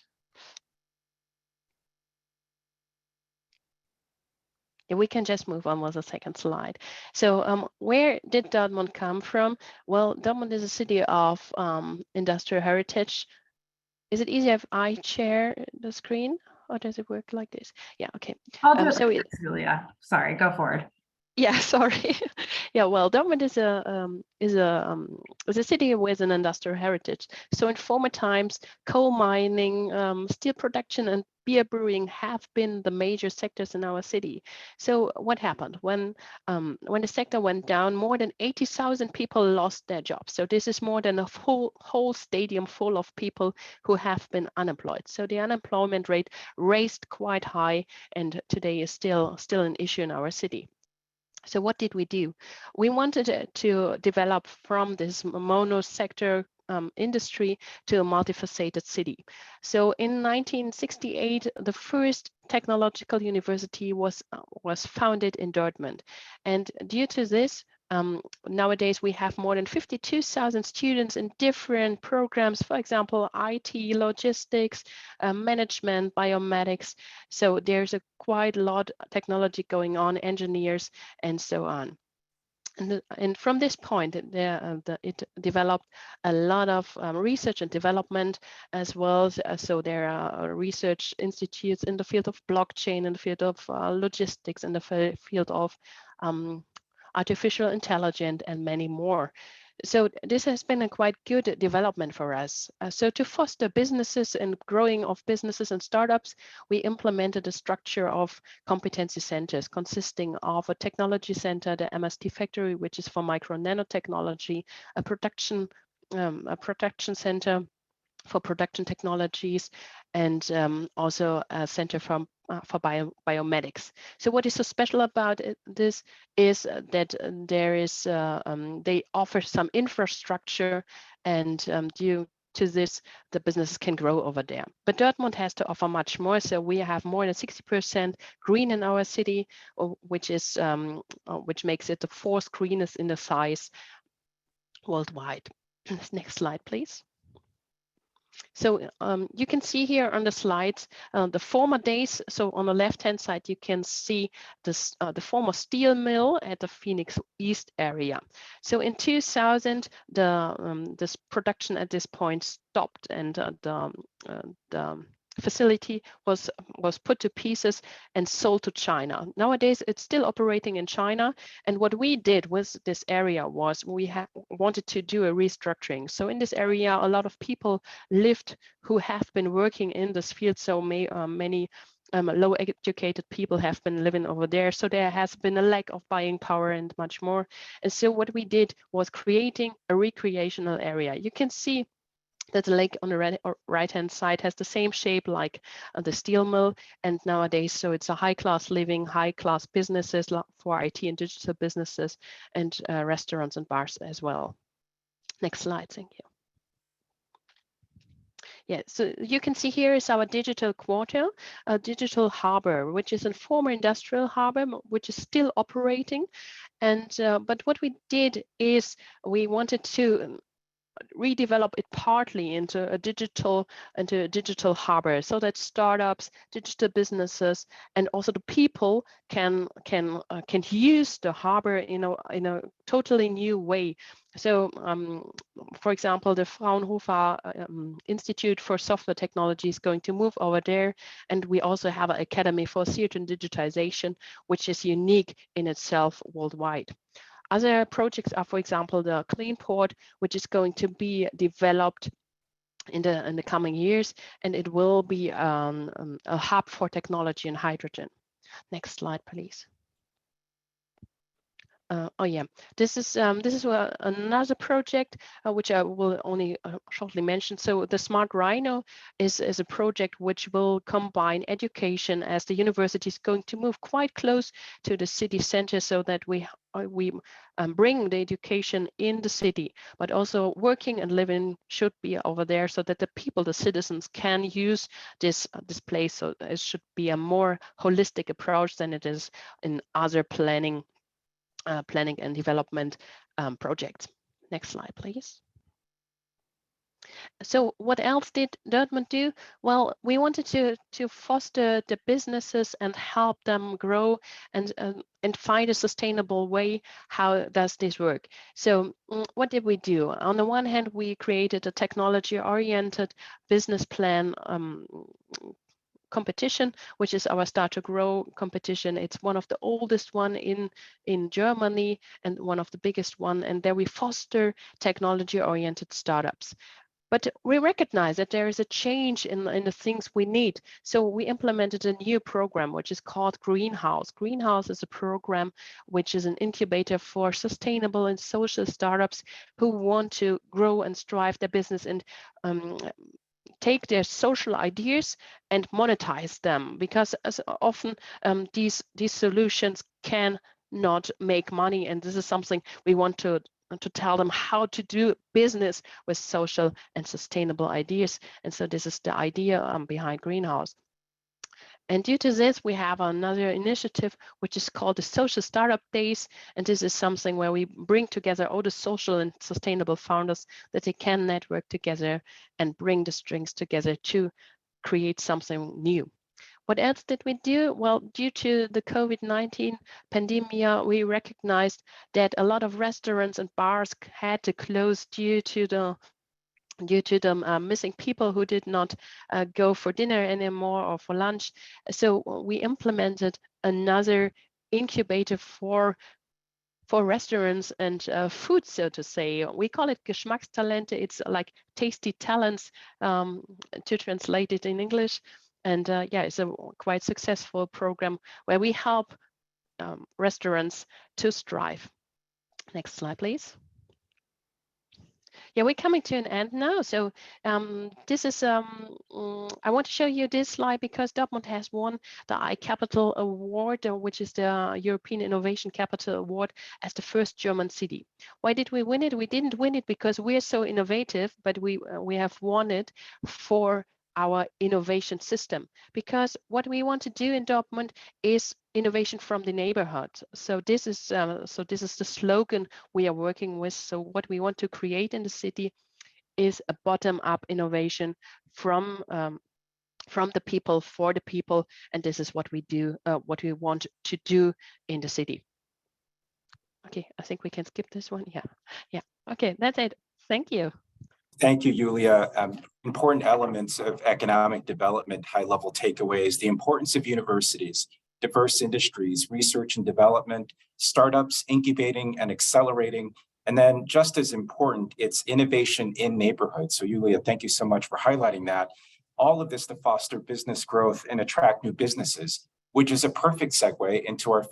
Yeah, we can just move on with the second slide. So where did Dortmund come from? Well, Dortmund is a city of industrial heritage. Is it easier if I share the screen, or does it work like this? Yeah, okay. I'll do it, Julia. Sorry, go forward. Yeah, sorry. Yeah, well, Dortmund is a city with an industrial heritage. So in former times, coal mining, steel production, and beer brewing have been the major sectors in our city. So what happened when the sector went down? More than 80,000 people lost their jobs. So this is more than a whole stadium full of people who have been unemployed. So the unemployment rate raised quite high, and today is still an issue in our city. So what did we do? We wanted to develop from this mono-sector industry to a multifaceted city. So in 1968, the first technological university was founded in Dortmund. And due to this, nowadays we have more than 52,000 students in different programs, for example, IT, logistics, management, biomedics. So there's quite a lot of technology going on, engineers, and so on. And from this point, it developed a lot of research and development as well. So there are research institutes in the field of blockchain, in the field of logistics, in the field of artificial intelligence, and many more. So this has been a quite good development for us. So to foster businesses and growing of businesses and startups, we implemented a structure of competency centers consisting of a technology center, the MST factory, which is for micro nanotechnology, a production center for production technologies, and also a center for biomedics. So what is so special about this is that there is they offer some infrastructure, and due to this, the business can grow over there. But Dortmund has to offer much more. So we have more than 60% green in our city, which is which makes it the fourth greenest in the size worldwide. Next slide, please. So you can see here on the slides the former days. So on the left-hand side, you can see this, the former steel mill at the Phoenix East area. So in 2000, this production at this point stopped, and the facility was put to pieces and sold to China. Nowadays, it's still operating in China. And what we did with this area was we wanted to do a restructuring. So in this area, a lot of people lived who have been working in this field. So many low educated people have been living over there. So there has been a lack of buying power and much more. And so what we did was creating a recreational area. You can see that the lake on the right-hand side has the same shape like the steel mill, and nowadays, so it's a high-class living, high-class businesses for IT and digital businesses, and restaurants and bars as well. Next slide, thank you. Yeah, so you can see here is our digital quarter, a digital harbor, which is a former industrial harbor, which is still operating. And but what we did is we wanted to redevelop it partly into a digital harbor, so that startups, digital businesses, and also the people can use the harbor in a totally new way. So for example, the Fraunhofer Institute for Software Technology is going to move over there, and we also have an academy for theater and digitization, which is unique in itself worldwide. Other projects are, for example, the Clean Port, which is going to be developed in the coming years, and it will be a hub for technology and hydrogen. Next slide, please. Oh yeah, this is another project which I will only shortly mention. So the Smart Rhino is a project which will combine education, as the university is going to move quite close to the city center, so that we bring the education in the city, but also working and living should be over there, so that the people, the citizens, can use this place. So it should be a more holistic approach than it is in other planning and development projects. Next slide, please. So what else did Dortmund do? Well, we wanted to foster the businesses and help them grow and find a sustainable way. How does this work? So what did we do? On the one hand, we created a technology-oriented business plan competition, which is our Start to Grow competition. It's one of the oldest one in Germany and one of the biggest one. And there we foster technology-oriented startups. But we recognize that there is a change in the things we need. So we implemented a new program, which is called Greenhouse. Greenhouse is a program which is an incubator for sustainable and social startups who want to grow and strive their business and take their social ideas and monetize them, because as often these solutions can not make money, and this is something we want to tell them how to do business with social and sustainable ideas. And so this is the idea behind Greenhouse. And due to this, we have another initiative, which is called the Social Startup Days. And this is something where we bring together all the social and sustainable founders, that they can network together and bring the strings together to create something new. What else did we do? Well, due to the COVID-19 pandemic, we recognized that a lot of restaurants and bars had to close due to the missing people who did not go for dinner anymore or for lunch. So we implemented another incubator for restaurants and food, so to say. We call it Geschmackstalente. It's like tasty talents, to translate it in English. And yeah, it's a quite successful program where we help restaurants to strive. Next slide, please. Yeah, we're coming to an end now. So this is, I want to show you this slide because Dortmund has won the iCapital Award, which is the European Innovation Capital Award, as the first German city. Why did we win it? We didn't win it because we're so innovative, but we have won it for our innovation system, because what we want to do in Dortmund is innovation from the neighborhood. So this is the slogan we are working with. So what we want to create in the city is a bottom-up innovation from the people for the people, and this is what we do, what we want to do in the city. Okay, I think we can skip this one. Yeah. Okay, that's it. Thank you. Thank you, Julia. Important elements of economic development, high-level takeaways, the importance of universities, diverse industries, research and development, startups incubating and accelerating, and then just as important, it's innovation in neighborhoods. So Julia, thank you so much for highlighting that. All of this to foster business growth and attract new businesses, which is a perfect segue into our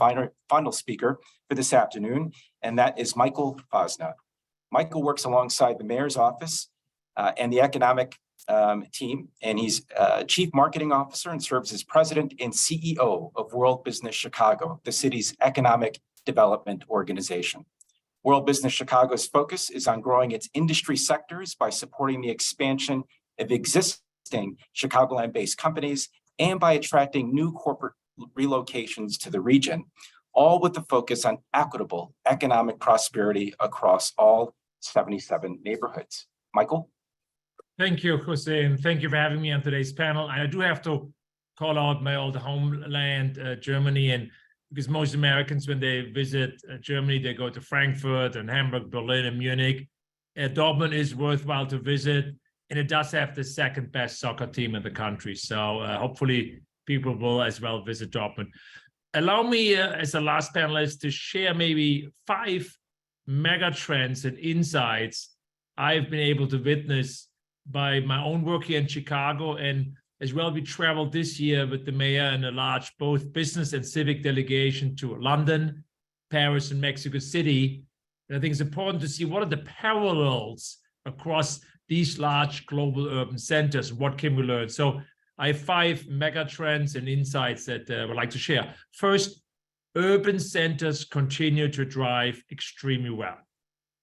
final speaker for this afternoon, and that is Michael Fosna. Michael works alongside the mayor's office and the economic team, and he's Chief Marketing Officer and serves as President and CEO of World Business Chicago, the city's economic development organization. World Business Chicago's focus is on growing its industry sectors by supporting the expansion of existing Chicagoland-based companies and by attracting new corporate relocations to the region, all with the focus on equitable economic prosperity across all 77 neighborhoods. Michael? Thank you, Jose, and thank you for having me on today's panel. I do have to call out my old homeland, Germany, and because most Americans, when they visit Germany, they go to Frankfurt and Hamburg, Berlin, and Munich. Dortmund is worthwhile to visit, and it does have the second best soccer team in the country. So hopefully people will as well visit Dortmund. Allow me, as the last panelist, to share maybe 5 mega trends and insights I've been able to witness by my own work here in Chicago, and as well we traveled this year with the mayor and a large both business and civic delegation to London, Paris, and Mexico City. And I think it's important to see what are the parallels across these large global urban centers. What can we learn? So I have 5 mega trends and insights that I would like to share. First, urban centers continue to drive extremely well.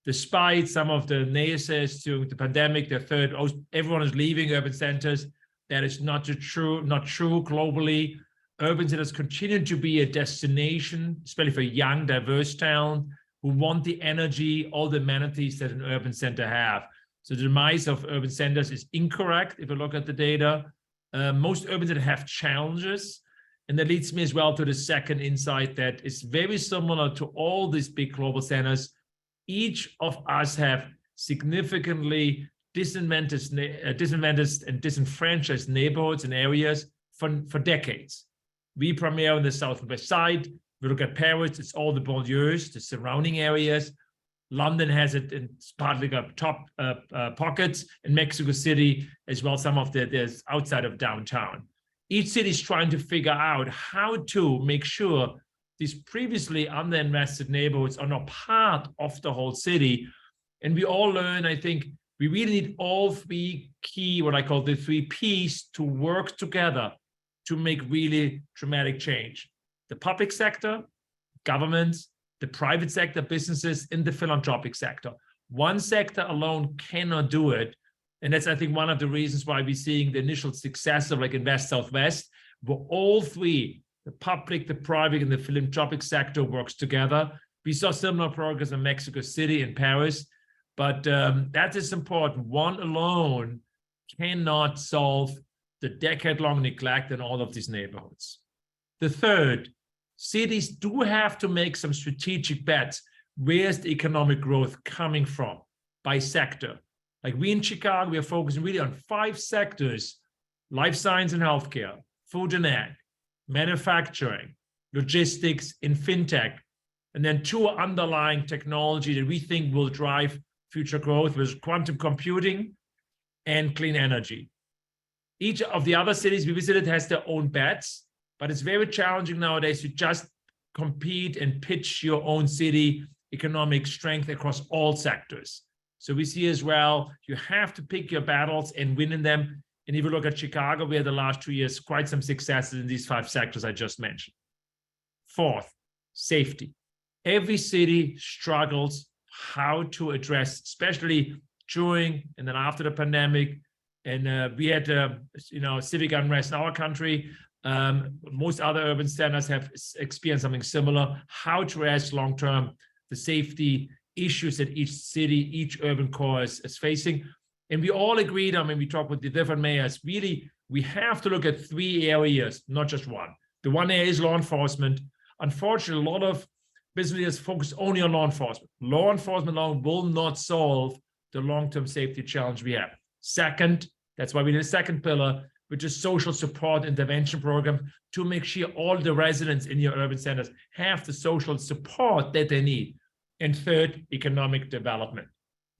Despite some of the naysayers during the pandemic, they thought, oh, everyone is leaving urban centers. That is not true globally. Urban centers continue to be a destination, especially for young, diverse talent who want the energy, all the amenities that an urban center have. So the demise of urban centers is incorrect if you look at the data. Most urban centers have challenges. And that leads me as well to the second insight that is very similar to all these big global centers. Each of us have significantly disadvantaged and disenfranchised neighborhoods and areas for decades. We primarily on the south and west side. We look at Paris, it's all the banlieues, the surrounding areas. London has it in partly got top pockets, in Mexico City as well, some of there's outside of downtown. Each city is trying to figure out how to make sure these previously underinvested neighborhoods are not part of the whole city. And we all learn, I think, we really need all 3 key, what I call the 3 Ps, to work together to make really dramatic change. The public sector, governments, the private sector, businesses, and the philanthropic sector. One sector alone cannot do it. And that's, I think, one of the reasons why we're seeing the initial success of like Invest Southwest, where all 3, the public, the private, and the philanthropic sector works together. We saw similar progress in Mexico City and Paris, but that is important. One alone cannot solve the decade-long neglect in all of these neighborhoods. The third, cities do have to make some strategic bets. Where's the economic growth coming from by sector? Like we in Chicago, we are focusing really on 5 sectors: life science and healthcare, food and ag, manufacturing, logistics, and fintech. And then two underlying technology that we think will drive future growth was quantum computing and clean energy. Each of the other cities we visited has their own bets, but it's very challenging nowadays to just compete and pitch your own city economic strength across all sectors. So we see as well, you have to pick your battles and win in them. And if you look at Chicago, we had the last 2 years quite some successes in these 5 sectors I just mentioned. Fourth, safety. Every city struggles how to address, especially during and then after the pandemic. And we had, civic unrest in our country. Most other urban centers have experienced something similar. How to address long-term the safety issues that each city, each urban core is facing. And we all agreed on when we talk with the different mayors, really, we have to look at 3 areas, not just one. The one area is law enforcement. Unfortunately, a lot of business leaders focus only on law enforcement. Law enforcement alone will not solve the long-term safety challenge we have. Second, that's why we did a second pillar, which is social support intervention program to make sure all the residents in your urban centers have the social support that they need. And third, economic development.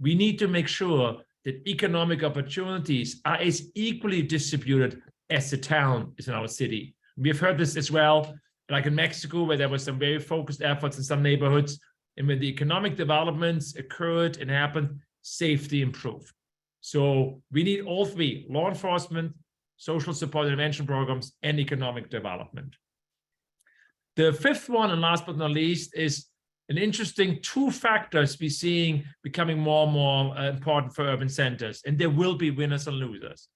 We need to make sure that economic opportunities are as equally distributed as the talent is in our city. We have heard this as well, like in Mexico, where there was some very focused efforts in some neighborhoods. And when the economic developments occurred and happened, safety improved. So we need all 3, law enforcement, social support intervention programs, and economic development. The 5th one, and last but not least, is an interesting 2 factors we're seeing becoming more and more important for urban centers, and there will be winners and losers.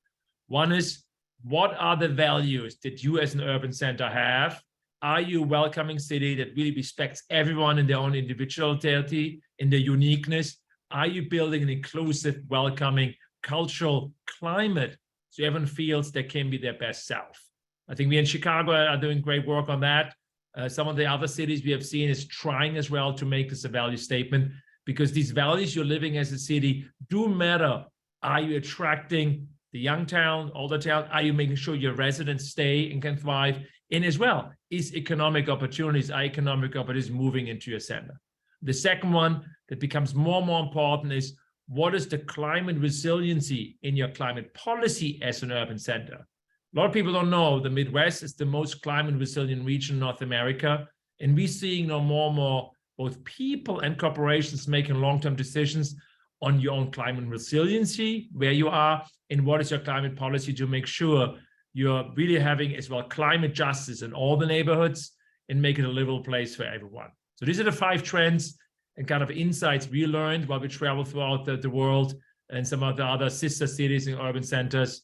One is, what are the values that you as an urban center have? Are you a welcoming city that really respects everyone in their own individuality, in their uniqueness? Are you building an inclusive, welcoming, cultural climate so everyone feels they can be their best self? I think we in Chicago are doing great work on that. Some of the other cities we have seen is trying as well to make this a value statement, because these values you're living as a city do matter. Are you attracting the young town, older town? Are you making sure your residents stay and can thrive? And as well, are economic opportunities moving into your center? The second one that becomes more and more important is, what is the climate resiliency in your climate policy as an urban center? A lot of people don't know the Midwest is the most climate resilient region in North America. And we're seeing now more and more both people and corporations making long-term decisions on your own climate resiliency, where you are, and what is your climate policy to make sure you're really having as well climate justice in all the neighborhoods and make it a livable place for everyone. So these are the 5 trends and kind of insights we learned while we traveled throughout the world and some of the other sister cities and urban centers.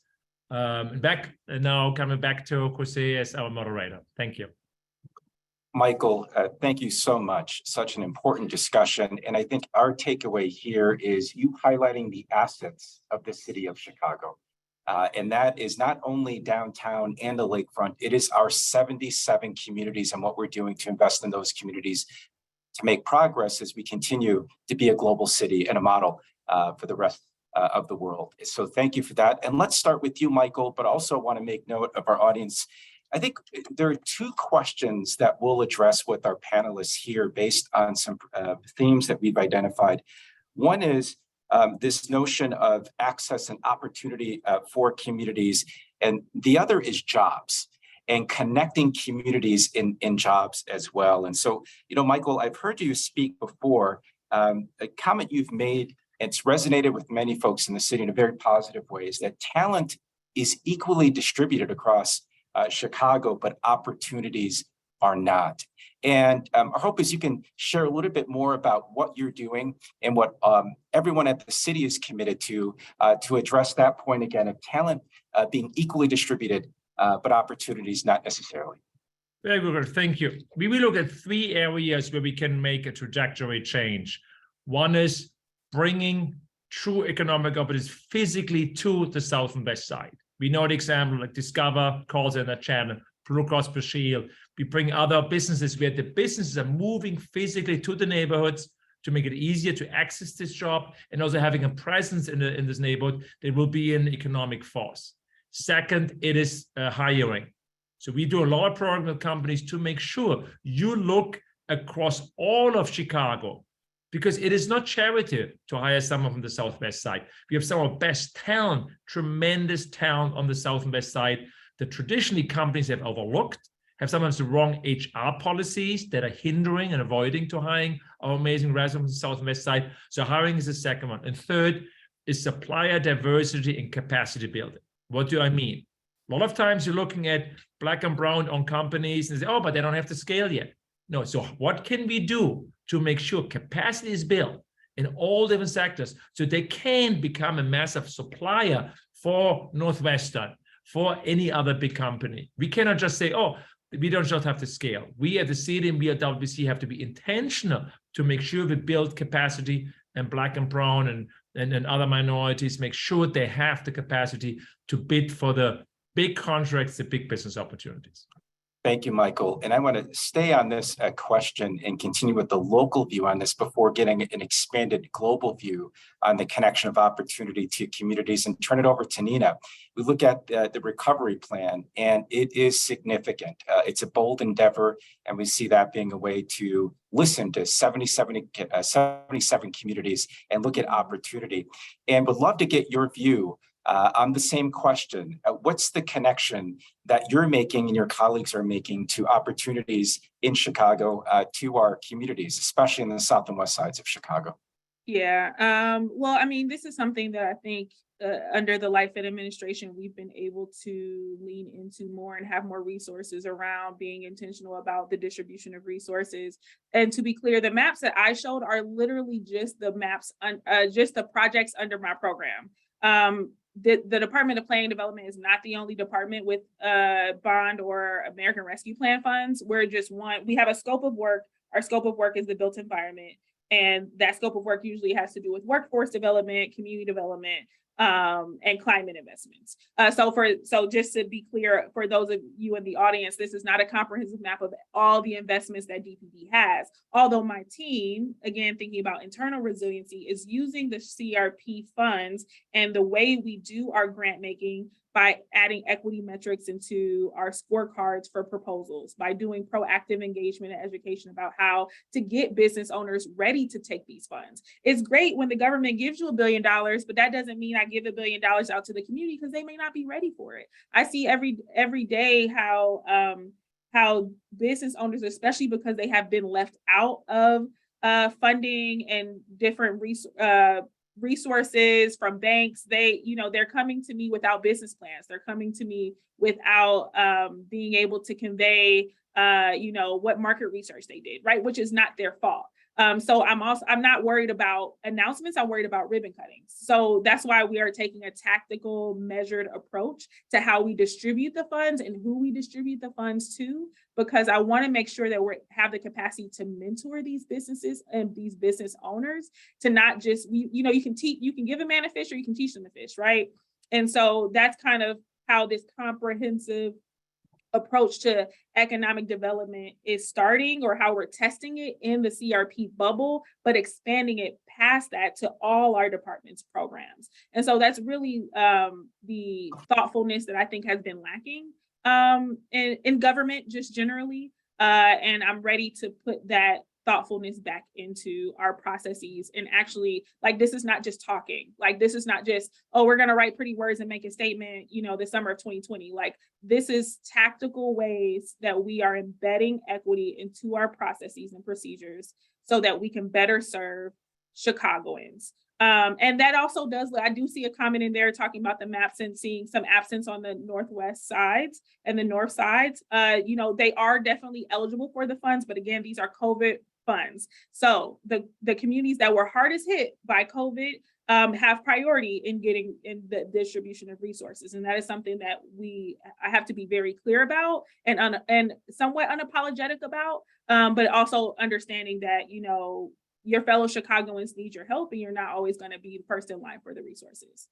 And now coming back to Jose as our moderator. Thank you. Michael, thank you so much. Such an important discussion. And I think our takeaway here is you highlighting the assets of the city of Chicago. And that is not only downtown and the lakefront, it is our 77 communities and what we're doing to invest in those communities to make progress as we continue to be a global city and a model for the rest of the world. So thank you for that. And let's start with you, Michael, but also want to make note of our audience. I think there are 2 questions that we'll address with our panelists here based on some themes that we've identified. One is this notion of access and opportunity for communities, and the other is jobs and connecting communities in jobs as well. And so, Michael, I've heard you speak before, a comment you've made, it's resonated with many folks in the city in a very positive way, is that talent is equally distributed across Chicago, but opportunities are not. And our hope is you can share a little bit more about what you're doing and what everyone at the city is committed to address that point again of talent being equally distributed, but opportunities not necessarily. Very good, thank you. We will look at 3 areas where we can make a trajectory change. One is bringing true economic opportunities physically to the south and west side. We know the example like Discover, call center channel, Blue Cross Blue Shield. We bring other businesses where the businesses are moving physically to the neighborhoods to make it easier to access this job, and also having a presence in this neighborhood. There will be an economic force. Second, it is hiring. So we do a lot of program with companies to make sure you look across all of Chicago, because it is not charity to hire someone from the Southwest side. We have some of the best talent, tremendous talent on the South and West side that traditionally companies have overlooked, have sometimes the wrong HR policies that are hindering and avoiding to hiring our amazing residents on the South and West side. So hiring is the second one. And third is supplier diversity and capacity building. What do I mean? A lot of times you're looking at Black and brown owned companies and say, oh, but they don't have the scale yet. No, so what can we do to make sure capacity is built in all different sectors so they can become a massive supplier for Northwestern, for any other big company? We cannot just say, oh, we don't just have the scale. We at the city and we at WC have to be intentional to make sure we build capacity, and Black and brown and other minorities make sure they have the capacity to bid for the big contracts, the big business opportunities. Thank you, Michael. And I want to stay on this question and continue with the local view on this before getting an expanded global view on the connection of opportunity to communities, and turn it over to Nina. We look at the recovery plan, and it is significant. It's a bold endeavor, and we see that being a way to listen to 77 communities and look at opportunity. And would love to get your view on the same question. What's the connection that you're making and your colleagues are making to opportunities in Chicago, to our communities, especially in the south and west sides of Chicago? Yeah, well, I mean, this is something that I think under the Lightfoot administration, we've been able to lean into more and have more resources around being intentional about the distribution of resources. And to be clear, the maps that I showed are literally just the maps, just the projects under my program. The Department of Planning and Development is not the only department with bond or American Rescue Plan funds. We're just one. We have a scope of work. Our scope of work is the built environment. And that scope of work usually has to do with workforce development, community development, and climate investments. So just to be clear, for those of you in the audience, this is not a comprehensive map of all the investments that DPD has. Although my team, again, thinking about internal resiliency, is using the CRP funds and the way we do our grant making by adding equity metrics into our scorecards for proposals, by doing proactive engagement and education about how to get business owners ready to take these funds. It's great when the government gives you $1 billion, but that doesn't mean I give $1 billion out to the community because they may not be ready for it. I see every day how business owners, especially because they have been left out of funding and different resources from banks, they're coming to me without business plans. They're coming to me without being able to convey what market research they did, right? Which is not their fault. So I'm not worried about announcements, I'm worried about ribbon cuttings. So that's why we are taking a tactical, measured approach to how we distribute the funds and who we distribute the funds to, because I want to make sure that we have the capacity to mentor these businesses and these business owners to not just, you can give a man a fish or you can teach them to fish, right? And so that's kind of how this comprehensive approach to economic development is starting, or how we're testing it in the CRP bubble, but expanding it past that to all our departments' programs. And so that's really the thoughtfulness that I think has been lacking in government just generally. And I'm ready to put that thoughtfulness back into our processes. And actually, like, this is not just talking. Like, this is not just, oh, we're going to write pretty words and make a statement, the summer of 2020. Like, this is tactical ways that we are embedding equity into our processes and procedures so that we can better serve Chicagoans. And that also I do see a comment in there talking about the maps and seeing some absence on the northwest sides and the north sides. They are definitely eligible for the funds, but again, these are COVID funds. So the communities that were hardest hit by COVID have priority in getting in the distribution of resources. And that is something that I have to be very clear about and somewhat unapologetic about, but also understanding that, your fellow Chicagoans need your help, and you're not always going to be first in line for the resources.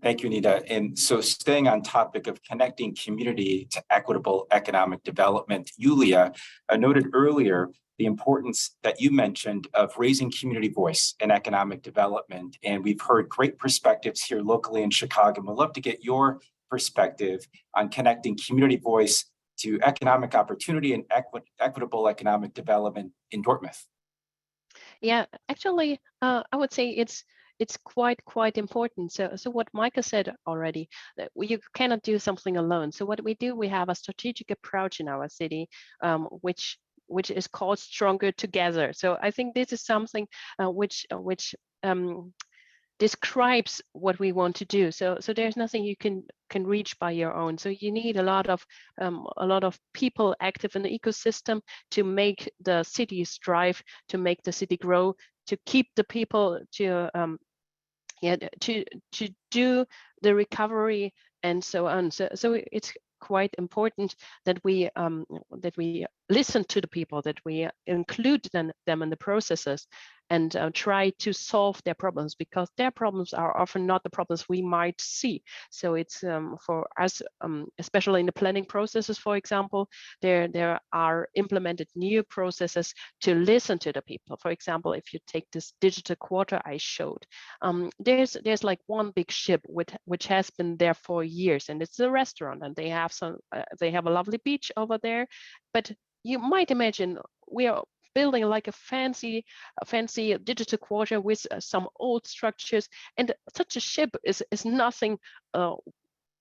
Thank you, Nita. And so staying on topic of connecting community to equitable economic development, Yulia noted earlier the importance that you mentioned of raising community voice in economic development. And we've heard great perspectives here locally in Chicago. And we'd love to get your perspective on connecting community voice to economic opportunity and equitable economic development in Dartmouth? Yeah, actually, I would say it's quite important. So what Micah said already, that you cannot do something alone. So what we do, we have a strategic approach in our city, which is called Stronger Together. So I think this is something which describes what we want to do. So there's nothing you can reach by your own. So you need a lot of people active in the ecosystem to make the city strive, to make the city grow, to keep the people to do the recovery and so on. So it's quite important that we listen to the people, that we include them in the processes, and try to solve their problems, because their problems are often not the problems we might see. So it's for us, especially in the planning processes, for example, there are implemented new processes to listen to the people. For example, if you take this digital quarter I showed, there's like one big ship which has been there for years, and it's a restaurant, and they have a lovely beach over there. But you might imagine we are building like a fancy digital quarter with some old structures, and such a ship is nothing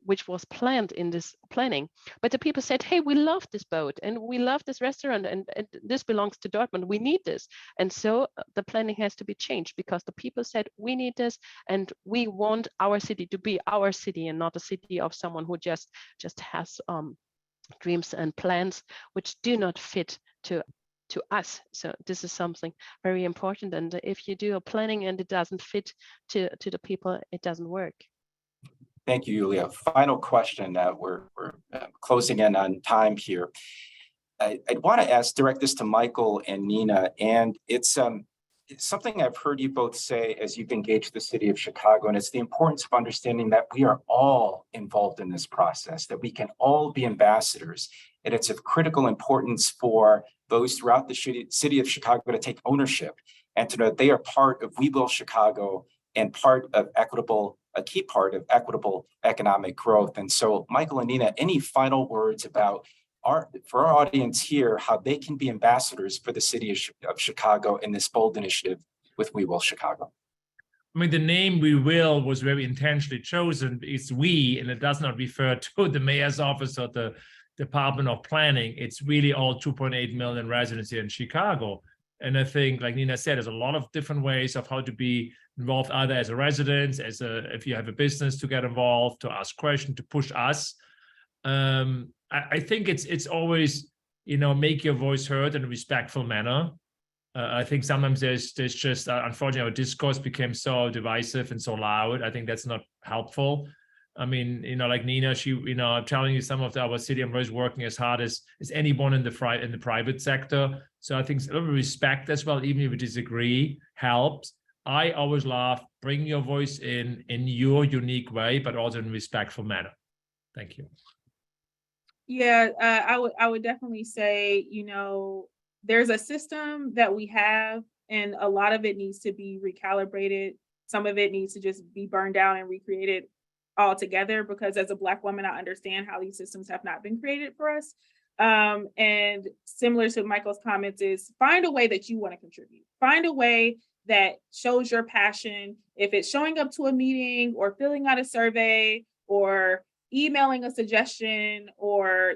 which was planned in this planning. But the people said, hey, we love this boat, and we love this restaurant, and this belongs to Dortmund, we need this. And so the planning has to be changed, because the people said, we need this, and we want our city to be our city, and not a city of someone who just has dreams and plans which do not fit to us. So this is something very important. And if you do a planning and it doesn't fit to the people, it doesn't work. Thank you, Julia. Final question. We're closing in on time here. I'd want to direct this to Michael and Nina, and it's something I've heard you both say as you've engaged the city of Chicago, and it's the importance of understanding that we are all involved in this process, that we can all be ambassadors, and it's of critical importance for those throughout the city of Chicago to take ownership and to know that they are part of We Will Chicago and part of a key part of equitable economic growth. And so, Michael and Nina, any final words about for our audience here, how they can be ambassadors for the city of Chicago in this bold initiative with We Will Chicago? I mean, the name We Will was very intentionally chosen. It's we, and it does not refer to the mayor's office or the Department of Planning. It's really all 2.8 million residents here in Chicago. And I think, like Nina said, there's a lot of different ways of how to be involved, either as a resident, if you have a business, to get involved, to ask questions, to push us. I think it's always, make your voice heard in a respectful manner. I think sometimes there's just, unfortunately, our discourse became so divisive and so loud. I think that's not helpful. I mean, like Nina, I'm telling you, some of our city employees working as hard as anyone in the private sector. So I think a little respect as well, even if we disagree, helps. I always love bringing your voice in your unique way, but also in a respectful manner. Thank you. Yeah, I would definitely say, there's a system that we have, and a lot of it needs to be recalibrated. Some of it needs to just be burned down and recreated altogether, because as a Black woman, I understand how these systems have not been created for us. And similar to Michael's comments, is find a way that you want to contribute. Find a way that shows your passion. If it's showing up to a meeting, or filling out a survey, or emailing a suggestion, or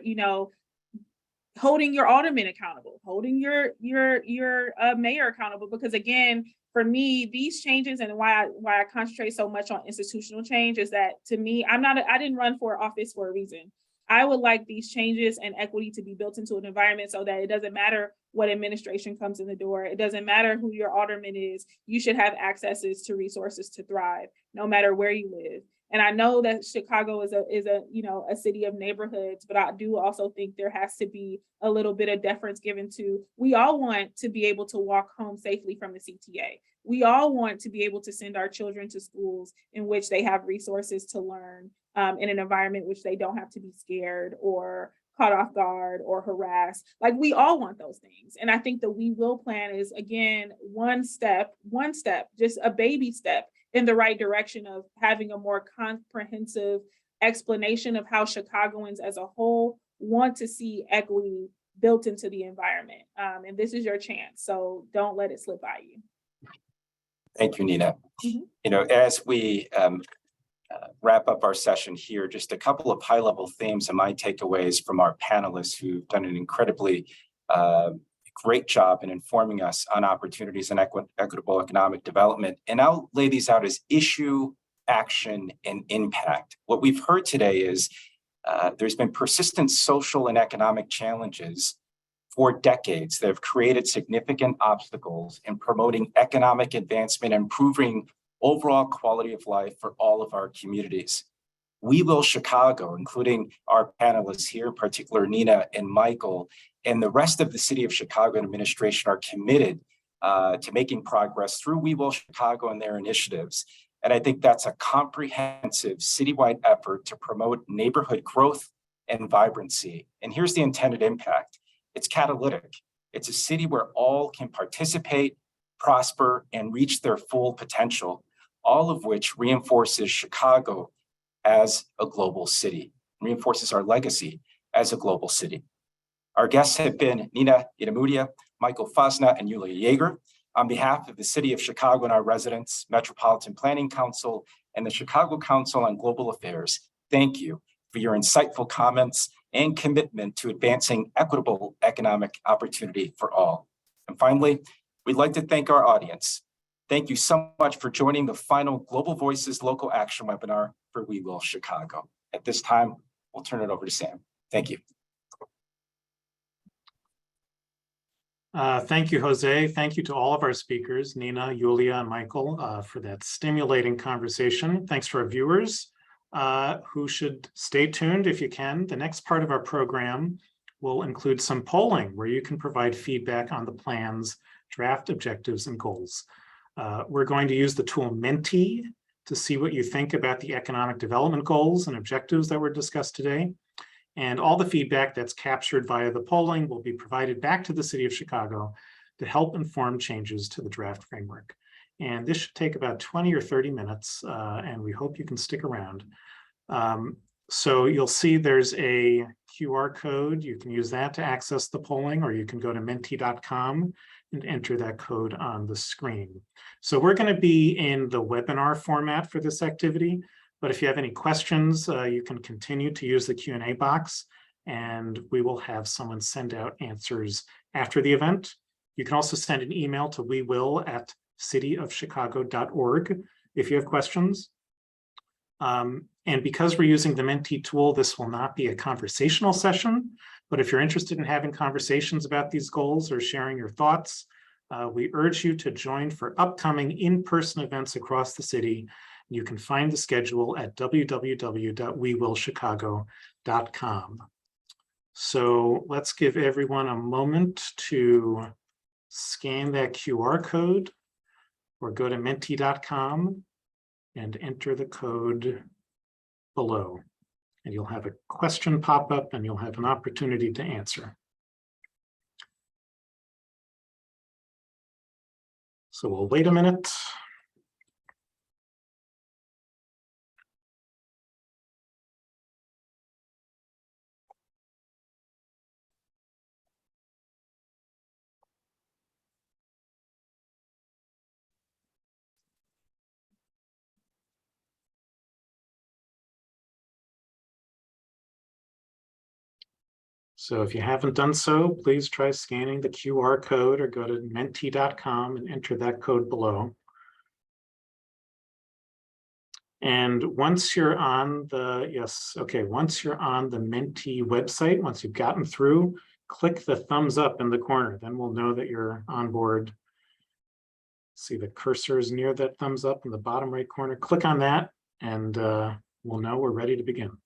holding your alderman accountable, holding your mayor accountable. Because again, for me, these changes, and why I concentrate so much on institutional change, is that, to me, I didn't run for office for a reason. I would like these changes and equity to be built into an environment so that it doesn't matter what administration comes in the door. It doesn't matter who your alderman is. You should have accesses to resources to thrive, no matter where you live. And I know that Chicago is a city of neighborhoods, but I do also think there has to be a little bit of deference given to, we all want to be able to walk home safely from the CTA. We all want to be able to send our children to schools in which they have resources to learn in an environment which they don't have to be scared or caught off guard or harassed. Like, we all want those things. And I think the We Will plan is, again, one step, just a baby step in the right direction of having a more comprehensive explanation of how Chicagoans as a whole want to see equity built into the environment. And this is your chance. So don't let it slip by you. Thank you, Nina. Mhm. You know, as we wrap up our session here, just a couple of high-level themes and my takeaways from our panelists who've done an incredibly great job in informing us on opportunities and equitable economic development. And I'll lay these out as issue, action, and impact. What we've heard today is there's been persistent social and economic challenges for decades that have created significant obstacles in promoting economic advancement and improving overall quality of life for all of our communities. We Will Chicago, including our panelists here, in particular Nina and Michael, and the rest of the City of Chicago administration are committed to making progress through We Will Chicago and their initiatives. And I think that's a comprehensive citywide effort to promote neighborhood growth and vibrancy. And here's the intended impact. It's catalytic. It's a city where all can participate, prosper, and reach their full potential, all of which reinforces Chicago as a global city, reinforces our legacy as a global city. Our guests have been Nina Iramudia, Michael Fosna, and Yulia Yeager. On behalf of the City of Chicago and our residents, Metropolitan Planning Council, and the Chicago Council on Global Affairs, thank you for your insightful comments and commitment to advancing equitable economic opportunity for all. And finally, we'd like to thank our audience. Thank you so much for joining the final Global Voices Local Action webinar for We Will Chicago. At this time, we'll turn it over to Sam. Thank you. Thank you, Jose. Thank you to all of our speakers, Nina, Yulia, and Michael, for that stimulating conversation. Thanks to our viewers who should stay tuned if you can. The next part of our program will include some polling where you can provide feedback on the plan's draft objectives and goals. We're going to use the tool Menti to see what you think about the economic development goals and objectives that were discussed today. And all the feedback that's captured via the polling will be provided back to the City of Chicago to help inform changes to the draft framework. And this should take about 20 or 30 minutes, and we hope you can stick around. So you'll see there's a QR code. You can use that to access the polling, or you can go to menti.com and enter that code on the screen. So we're going to be in the webinar format for this activity. But if you have any questions, you can continue to use the Q&A box, and we will have someone send out answers after the event. You can also send an email to wewill@cityofchicago.org if you have questions. And because we're using the Menti tool, this will not be a conversational session, but if you're interested in having conversations about these goals or sharing your thoughts, we urge you to join for upcoming in-person events across the city. You can find the schedule at www.wewillchicago.com. So let's give everyone a moment to scan that QR code or go to menti.com and enter the code below. And you'll have a question pop up and you'll have an opportunity to answer. So we'll wait a minute. So if you haven't done so, please try scanning the QR code or go to menti.com and enter that code below. And once you're on the, once you're on the Menti website, once you've gotten through, click the thumbs up in the corner. Then we'll know that you're on board. See the cursor is near that thumbs up in the bottom right corner. Click on that and we'll know we're ready to begin.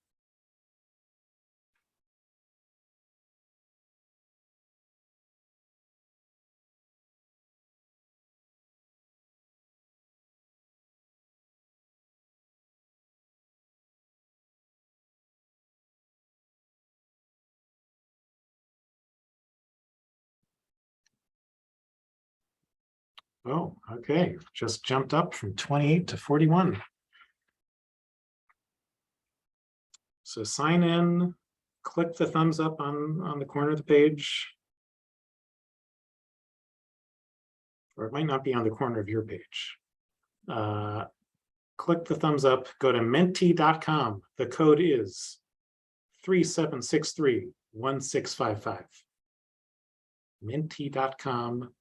Oh, okay. Just jumped up from 28 to 41. So sign in click the thumbs up on the corner of the page. Or it might not be on the corner of your page. Click the thumbs up, go to menti.com. The code is 3763-1655. Menti.com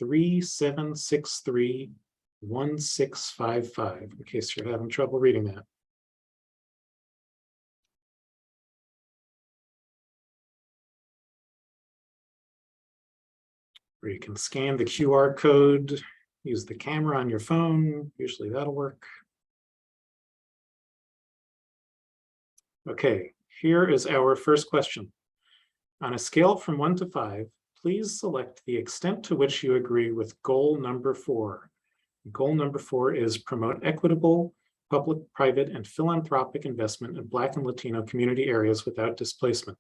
3763-1655, in case you're having trouble reading that. Or you can scan the QR code, use the camera on your phone. Usually that'll work. Okay, here is our first question. On a scale from 1 to 5, please select the extent to which you agree with goal number 4. Goal number 4 is promote equitable, public, private, and philanthropic investment in Black and Latino community areas without displacement.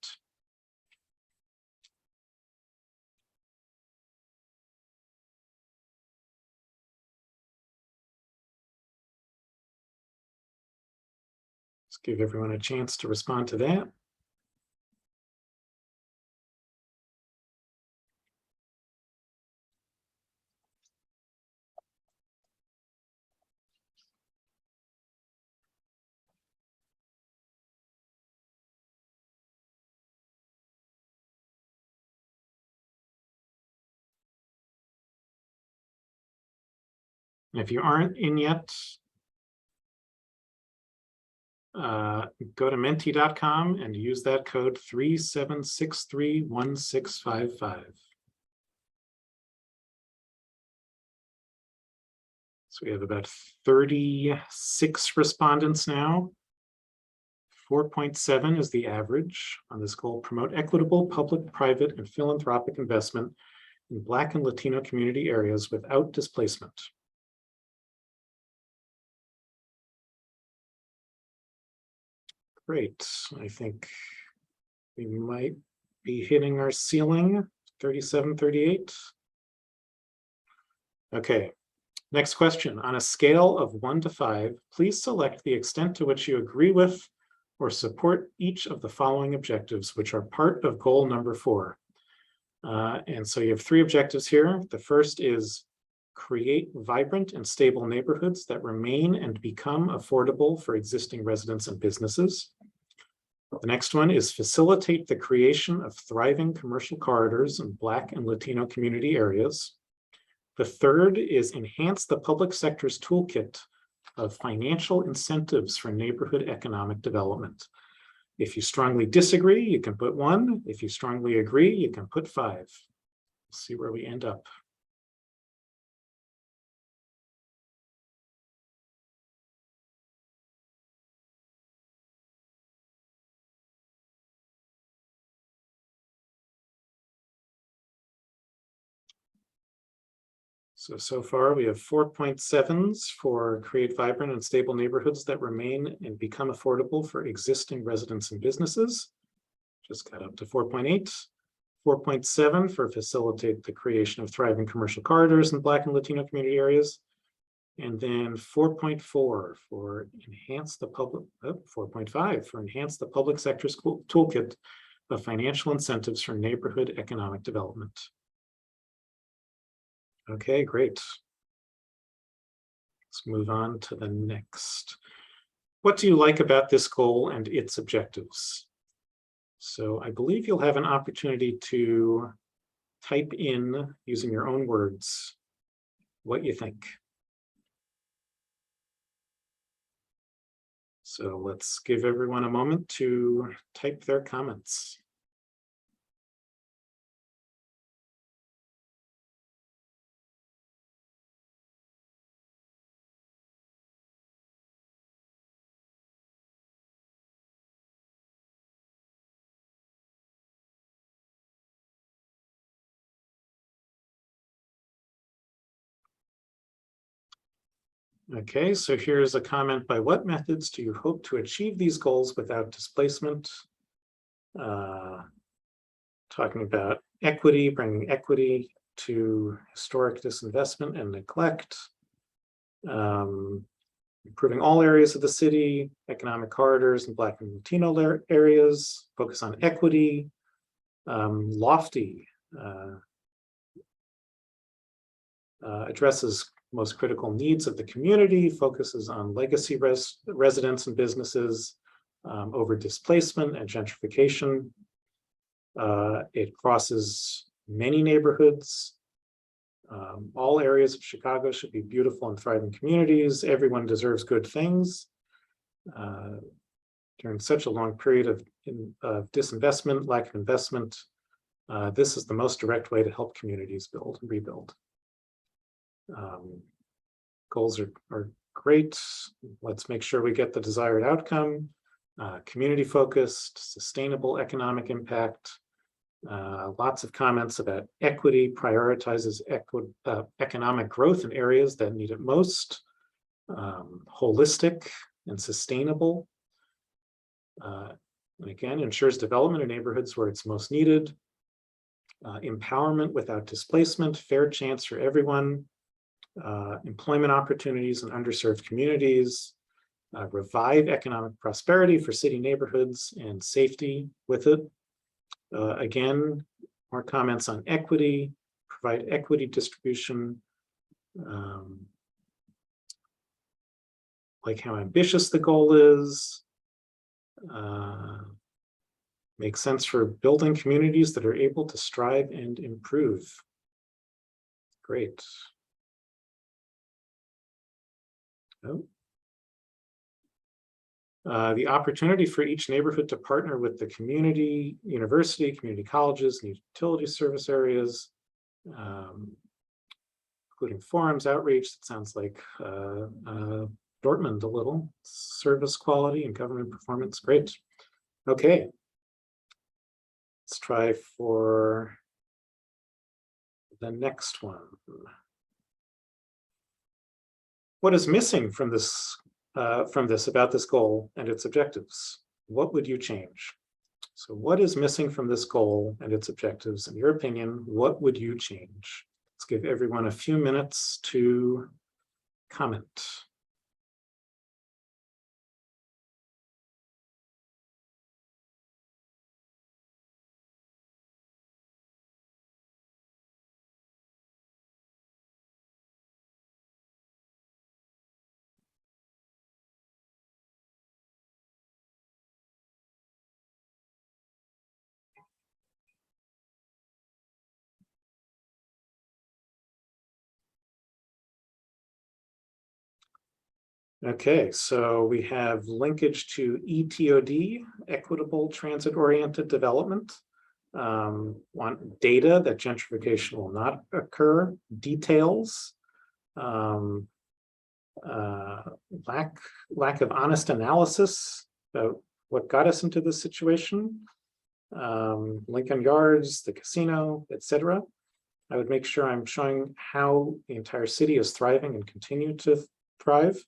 Let's give everyone a chance to respond to that. And if you aren't in yet, go to menti.com and use that code 3763-1655. So we have about 36 respondents now. 4.7 is the average on this goal. Promote equitable, public, private, and philanthropic investment in Black and Latino community areas without displacement. Great. I think we might be hitting our ceiling, 37, 38. Okay. Next question. On a scale of 1 to 5, please select the extent to which you agree with or support each of the following objectives, which are part of goal number 4. And so you have 3 objectives here. The first is create vibrant and stable neighborhoods that remain and become affordable for existing residents and businesses. The next one is facilitate the creation of thriving commercial corridors in Black and Latino community areas. The third is enhance the public sector's toolkit of financial incentives for neighborhood economic development. If you strongly disagree, you can put 1. If you strongly agree, you can put 5. We'll see where we end up. So far we have 4.7s for create vibrant and stable neighborhoods that remain and become affordable for existing residents and businesses. Just got up to 4.8. 4.7 for facilitate the creation of thriving commercial corridors in Black and Latino community areas. And then 4.4 for enhance the public, 4.5 for enhance the public sector's toolkit of financial incentives for neighborhood economic development. Okay, great. Let's move on to the next. What do you like about this goal and its objectives? So I believe you'll have an opportunity to type in, using your own words, what you think. So let's give everyone a moment to type their comments. Okay, so here's a comment by what methods do you hope to achieve these goals without displacement? Talking about equity, bringing equity to historic disinvestment and neglect. Improving all areas of the city, economic corridors and Black and Latino areas, focus on equity, lofty, addresses most critical needs of the community, focuses on legacy residents and businesses over displacement and gentrification. It crosses many neighborhoods. All areas of Chicago should be beautiful and thriving communities. Everyone deserves good things. During such a long period of disinvestment, lack of investment, this is the most direct way to help communities build and rebuild. Goals are great. Let's make sure we get the desired outcome. Community focused, sustainable economic impact. Lots of comments about equity, prioritizes economic growth in areas that need it most. Holistic and sustainable. And again, ensures development in neighborhoods where it's most needed. Empowerment without displacement, fair chance for everyone. Employment opportunities in underserved communities. Revive economic prosperity for city neighborhoods and safety with it. Again, more comments on equity, provide equity distribution, like how ambitious the goal is, makes sense for building communities that are able to strive and improve. Great. Oh. The opportunity for each neighborhood to partner with the community, university, community colleges, and utility service areas, including forums, outreach. That sounds like Dortmund a little. Service quality and government performance, great. Okay. Let's try for the next one. What is missing from this about this goal and its objectives? What would you change? So what is missing from this goal and its objectives? In your opinion, what would you change? Let's give everyone a few minutes to comment. Okay, so we have linkage to ETOD, equitable transit-oriented development. Want data that gentrification will not occur, details, lack of honest analysis about what got us into this situation, Lincoln Yards, the casino, etc. I would make sure I'm showing how the entire city is thriving and continue to thrive.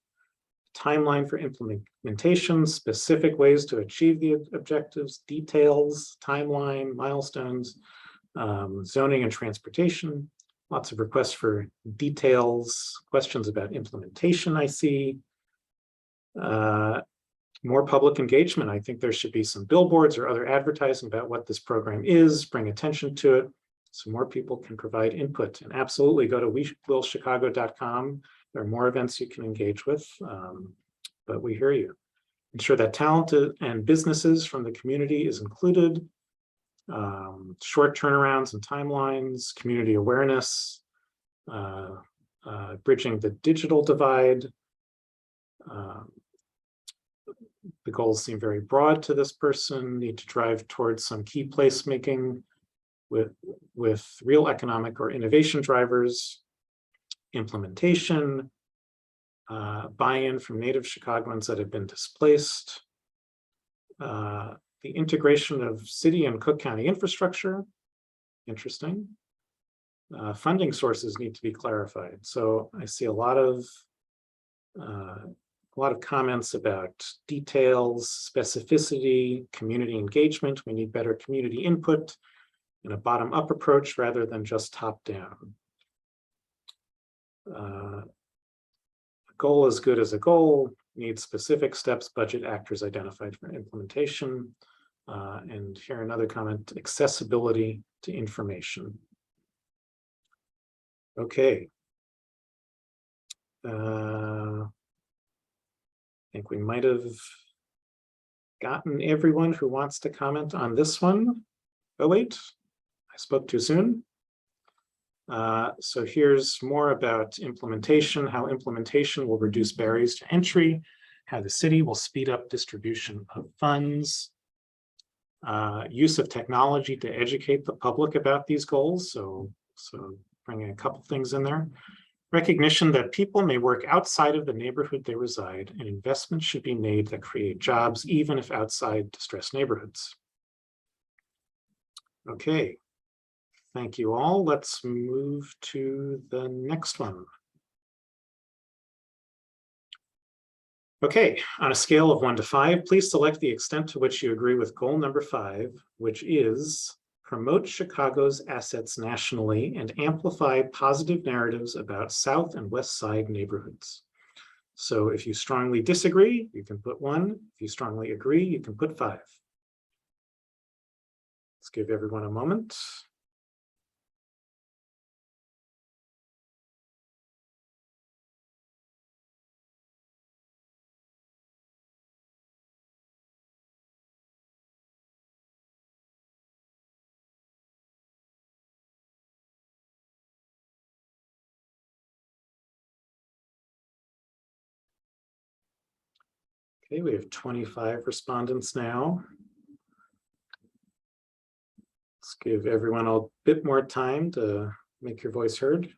Timeline for implementation, specific ways to achieve the objectives, details, timeline, milestones, zoning and transportation, lots of requests for details, questions about implementation I see. More public engagement. I think there should be some billboards or other advertising about what this program is, bring attention to it, so more people can provide input. And absolutely go to wewillchicago.com. There are more events you can engage with, but we hear you. Ensure that talent and businesses from the community is included. Short turnarounds and timelines, community awareness, bridging the digital divide. The goals seem very broad to this person, need to drive towards some key placemaking with real economic or innovation drivers. Implementation, buy-in from native Chicagoans that have been displaced, the integration of city and Cook County infrastructure, interesting. Funding sources need to be clarified. So I see a lot of comments about details, specificity, community engagement. We need better community input and a bottom-up approach rather than just top-down. goal is good as a goal, needs specific steps, budget, actors identified for implementation. And here another comment, accessibility to information. Okay. I think we might have gotten everyone who wants to comment on this one. Oh, wait, I spoke too soon. So here's more about implementation, how implementation will reduce barriers to entry, how the city will speed up distribution of funds, use of technology to educate the public about these goals. So bringing a couple things in there. Recognition that people may work outside of the neighborhood they reside, and investments should be made that create jobs, even if outside distressed neighborhoods. Okay, thank you all. Let's move to the next one. Okay, on a scale of 1 to 5, please select the extent to which you agree with goal number 5, which is promote Chicago's assets nationally and amplify positive narratives about South and West Side neighborhoods. So if you strongly disagree, you can put 1. If you strongly agree, you can put 5. Let's give everyone a moment. Okay, we have 25 respondents now. Let's give everyone a bit more time to make your voice heard.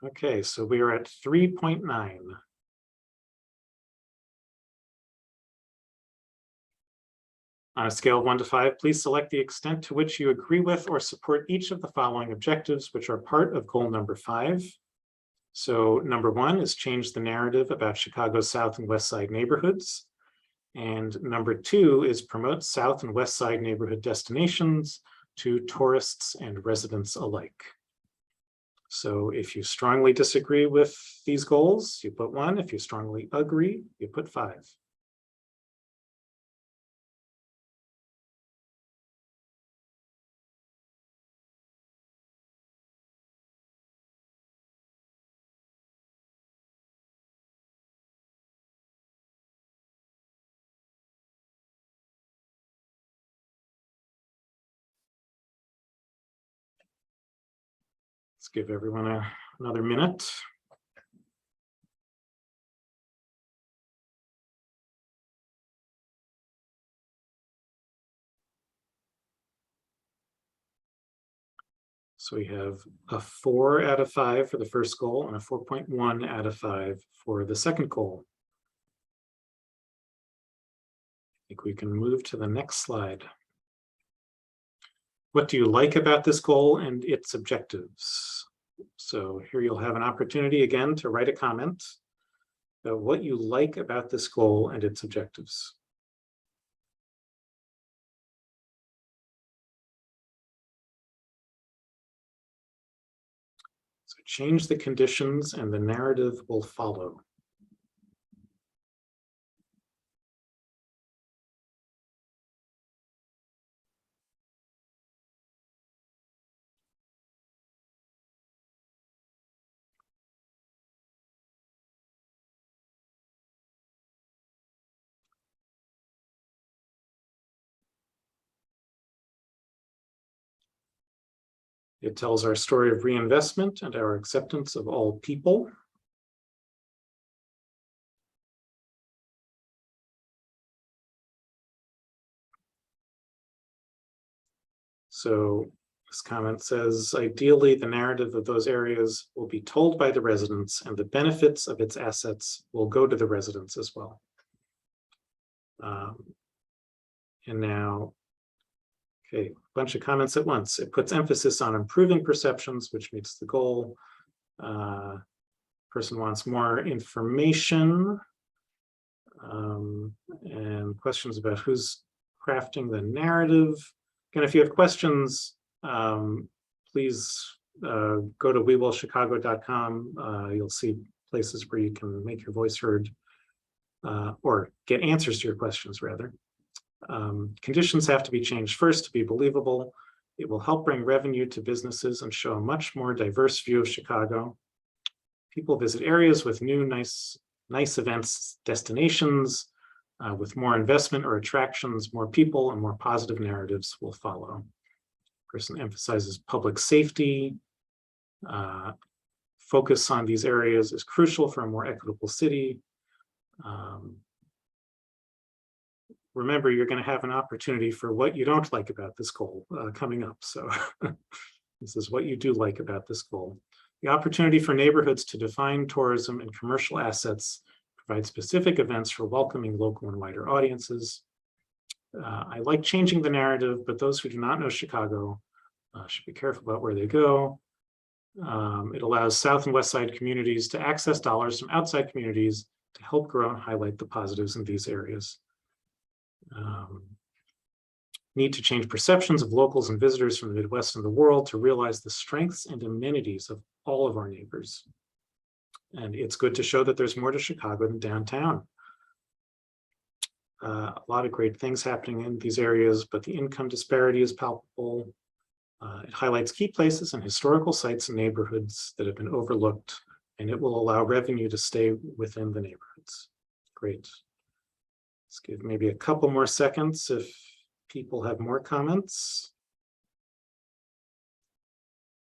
Okay, so we are at 3.9. On a scale of 1 to 5, please select the extent to which you agree with or support each of the following objectives, which are part of goal number 5. So number 1 is change the narrative about Chicago's South and West Side neighborhoods. And number 2 is promote South and West Side neighborhood destinations to tourists and residents alike. So if you strongly disagree with these goals, you put 1. If you strongly agree, you put 5. Let's give everyone another minute. So we have a 4 out of 5 for the first goal and a 4.1 out of 5 for the second goal. I think we can move to the next slide. What do you like about this goal and its objectives? So here you'll have an opportunity again to write a comment about what you like about this goal and its objectives. So change the conditions and the narrative will follow. It tells our story of reinvestment and our acceptance of all people. So this comment says, ideally, the narrative of those areas will be told by the residents and the benefits of its assets will go to the residents as well. And now, okay, a bunch of comments at once. It puts emphasis on improving perceptions, which meets the goal. Person wants more information and questions about who's crafting the narrative. Again, if you have questions, please go to wewillchicago.com. You'll see places where you can make your voice heard or get answers to your questions, rather. Conditions have to be changed first to be believable. It will help bring revenue to businesses and show a much more diverse view of Chicago. People visit areas with new, nice events, destinations, with more investment or attractions, more people and more positive narratives will follow. Person emphasizes public safety. Focus on these areas is crucial for a more equitable city. Remember, you're going to have an opportunity for what you don't like about this goal coming up. So this is what you do like about this goal. The opportunity for neighborhoods to define tourism and commercial assets, provide specific events for welcoming local and wider audiences. I like changing the narrative, but those who do not know Chicago should be careful about where they go. It allows South and West Side communities to access dollars from outside communities to help grow and highlight the positives in these areas. Need to change perceptions of locals and visitors from the Midwest and the world to realize the strengths and amenities of all of our neighbors. And it's good to show that there's more to Chicago than downtown. A lot of great things happening in these areas, but the income disparity is palpable. It highlights key places and historical sites and neighborhoods that have been overlooked, and it will allow revenue to stay within the neighborhoods. Great. Let's give maybe a couple more seconds if people have more comments.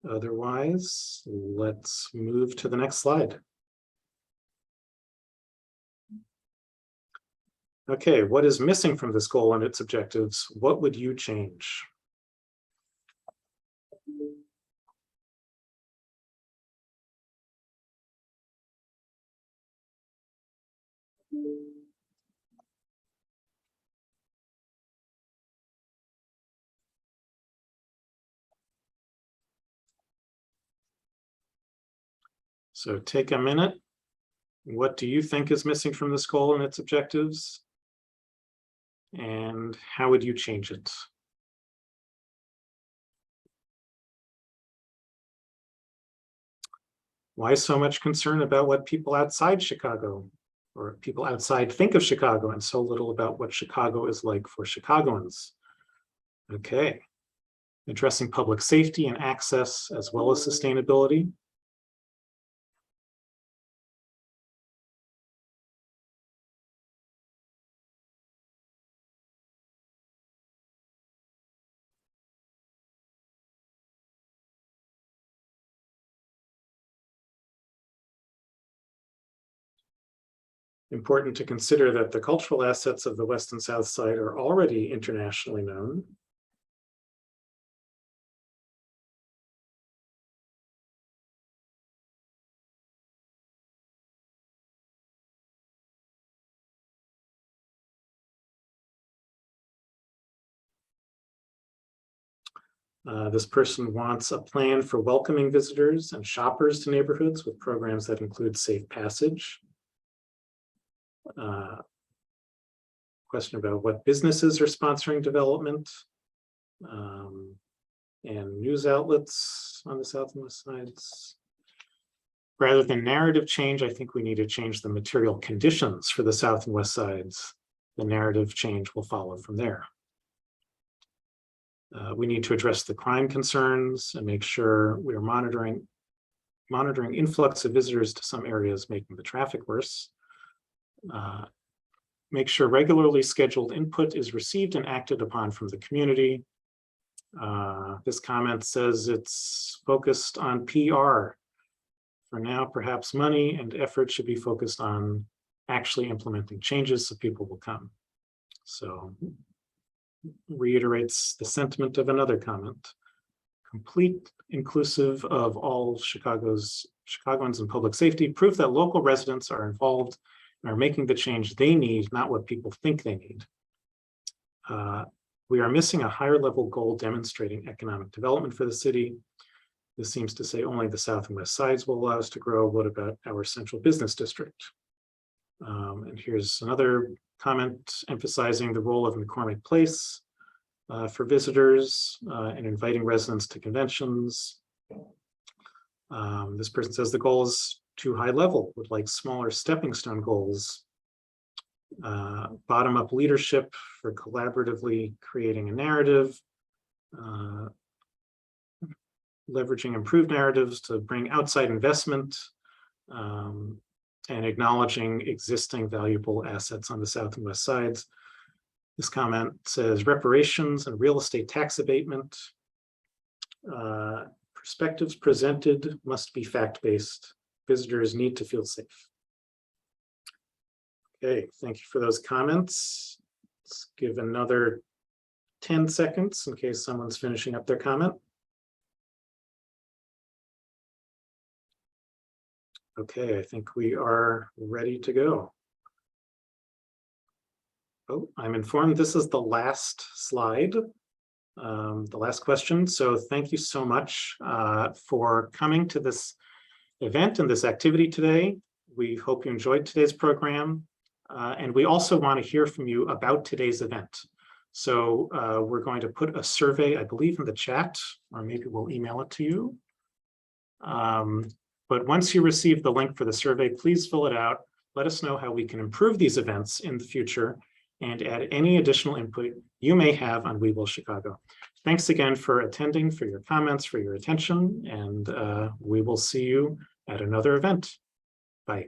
Otherwise, let's move to the next slide. Okay, what is missing from this goal and its objectives? What would you change? So take a minute. What do you think is missing from this goal and its objectives? And how would you change it? Why so much concern about what people outside Chicago or people outside think of Chicago and so little about what Chicago is like for Chicagoans? Okay. Addressing public safety and access as well as sustainability. Important to consider that the cultural assets of the West and South Side are already internationally known. This person wants a plan for welcoming visitors and shoppers to neighborhoods with programs that include safe passage. Question about what businesses are sponsoring development, and news outlets on the South and West Sides. Rather than narrative change, I think we need to change the material conditions for the South and West Sides. The narrative change will follow from there. We need to address the crime concerns and make sure we are monitoring influx of visitors to some areas, making the traffic worse. Make sure regularly scheduled input is received and acted upon from the community. This comment says it's focused on PR. For now, perhaps money and effort should be focused on actually implementing changes so people will come. So reiterates the sentiment of another comment. Complete, inclusive of all Chicagoans in public safety, proof that local residents are involved and are making the change they need, not what people think they need. We are missing a higher level goal demonstrating economic development for the city. This seems to say only the South and West Sides will allow us to grow. What about our central business district? And here's another comment emphasizing the role of McCormick Place for visitors and inviting residents to conventions. This person says the goal is too high level, would like smaller stepping stone goals. Bottom-up leadership for collaboratively creating a narrative. Leveraging improved narratives to bring outside investment. And acknowledging existing valuable assets on the south and west sides. This comment says reparations and real estate tax abatement. Perspectives presented must be fact-based. Visitors need to feel safe. Okay, thank you for those comments. Let's give another 10 seconds in case someone's finishing up their comment. Okay, I think we are ready to go. Oh, I'm informed this is the last slide, the last question. So thank you so much for coming to this event and this activity today. We hope you enjoyed today's program. And we also want to hear from you about today's event. So we're going to put a survey, I believe, in the chat, or maybe we'll email it to you. But once you receive the link for the survey, please fill it out. Let us know how we can improve these events in the future and add any additional input you may have on We Will Chicago. Thanks again for attending, for your comments, for your attention, and we will see you at another event. Bye.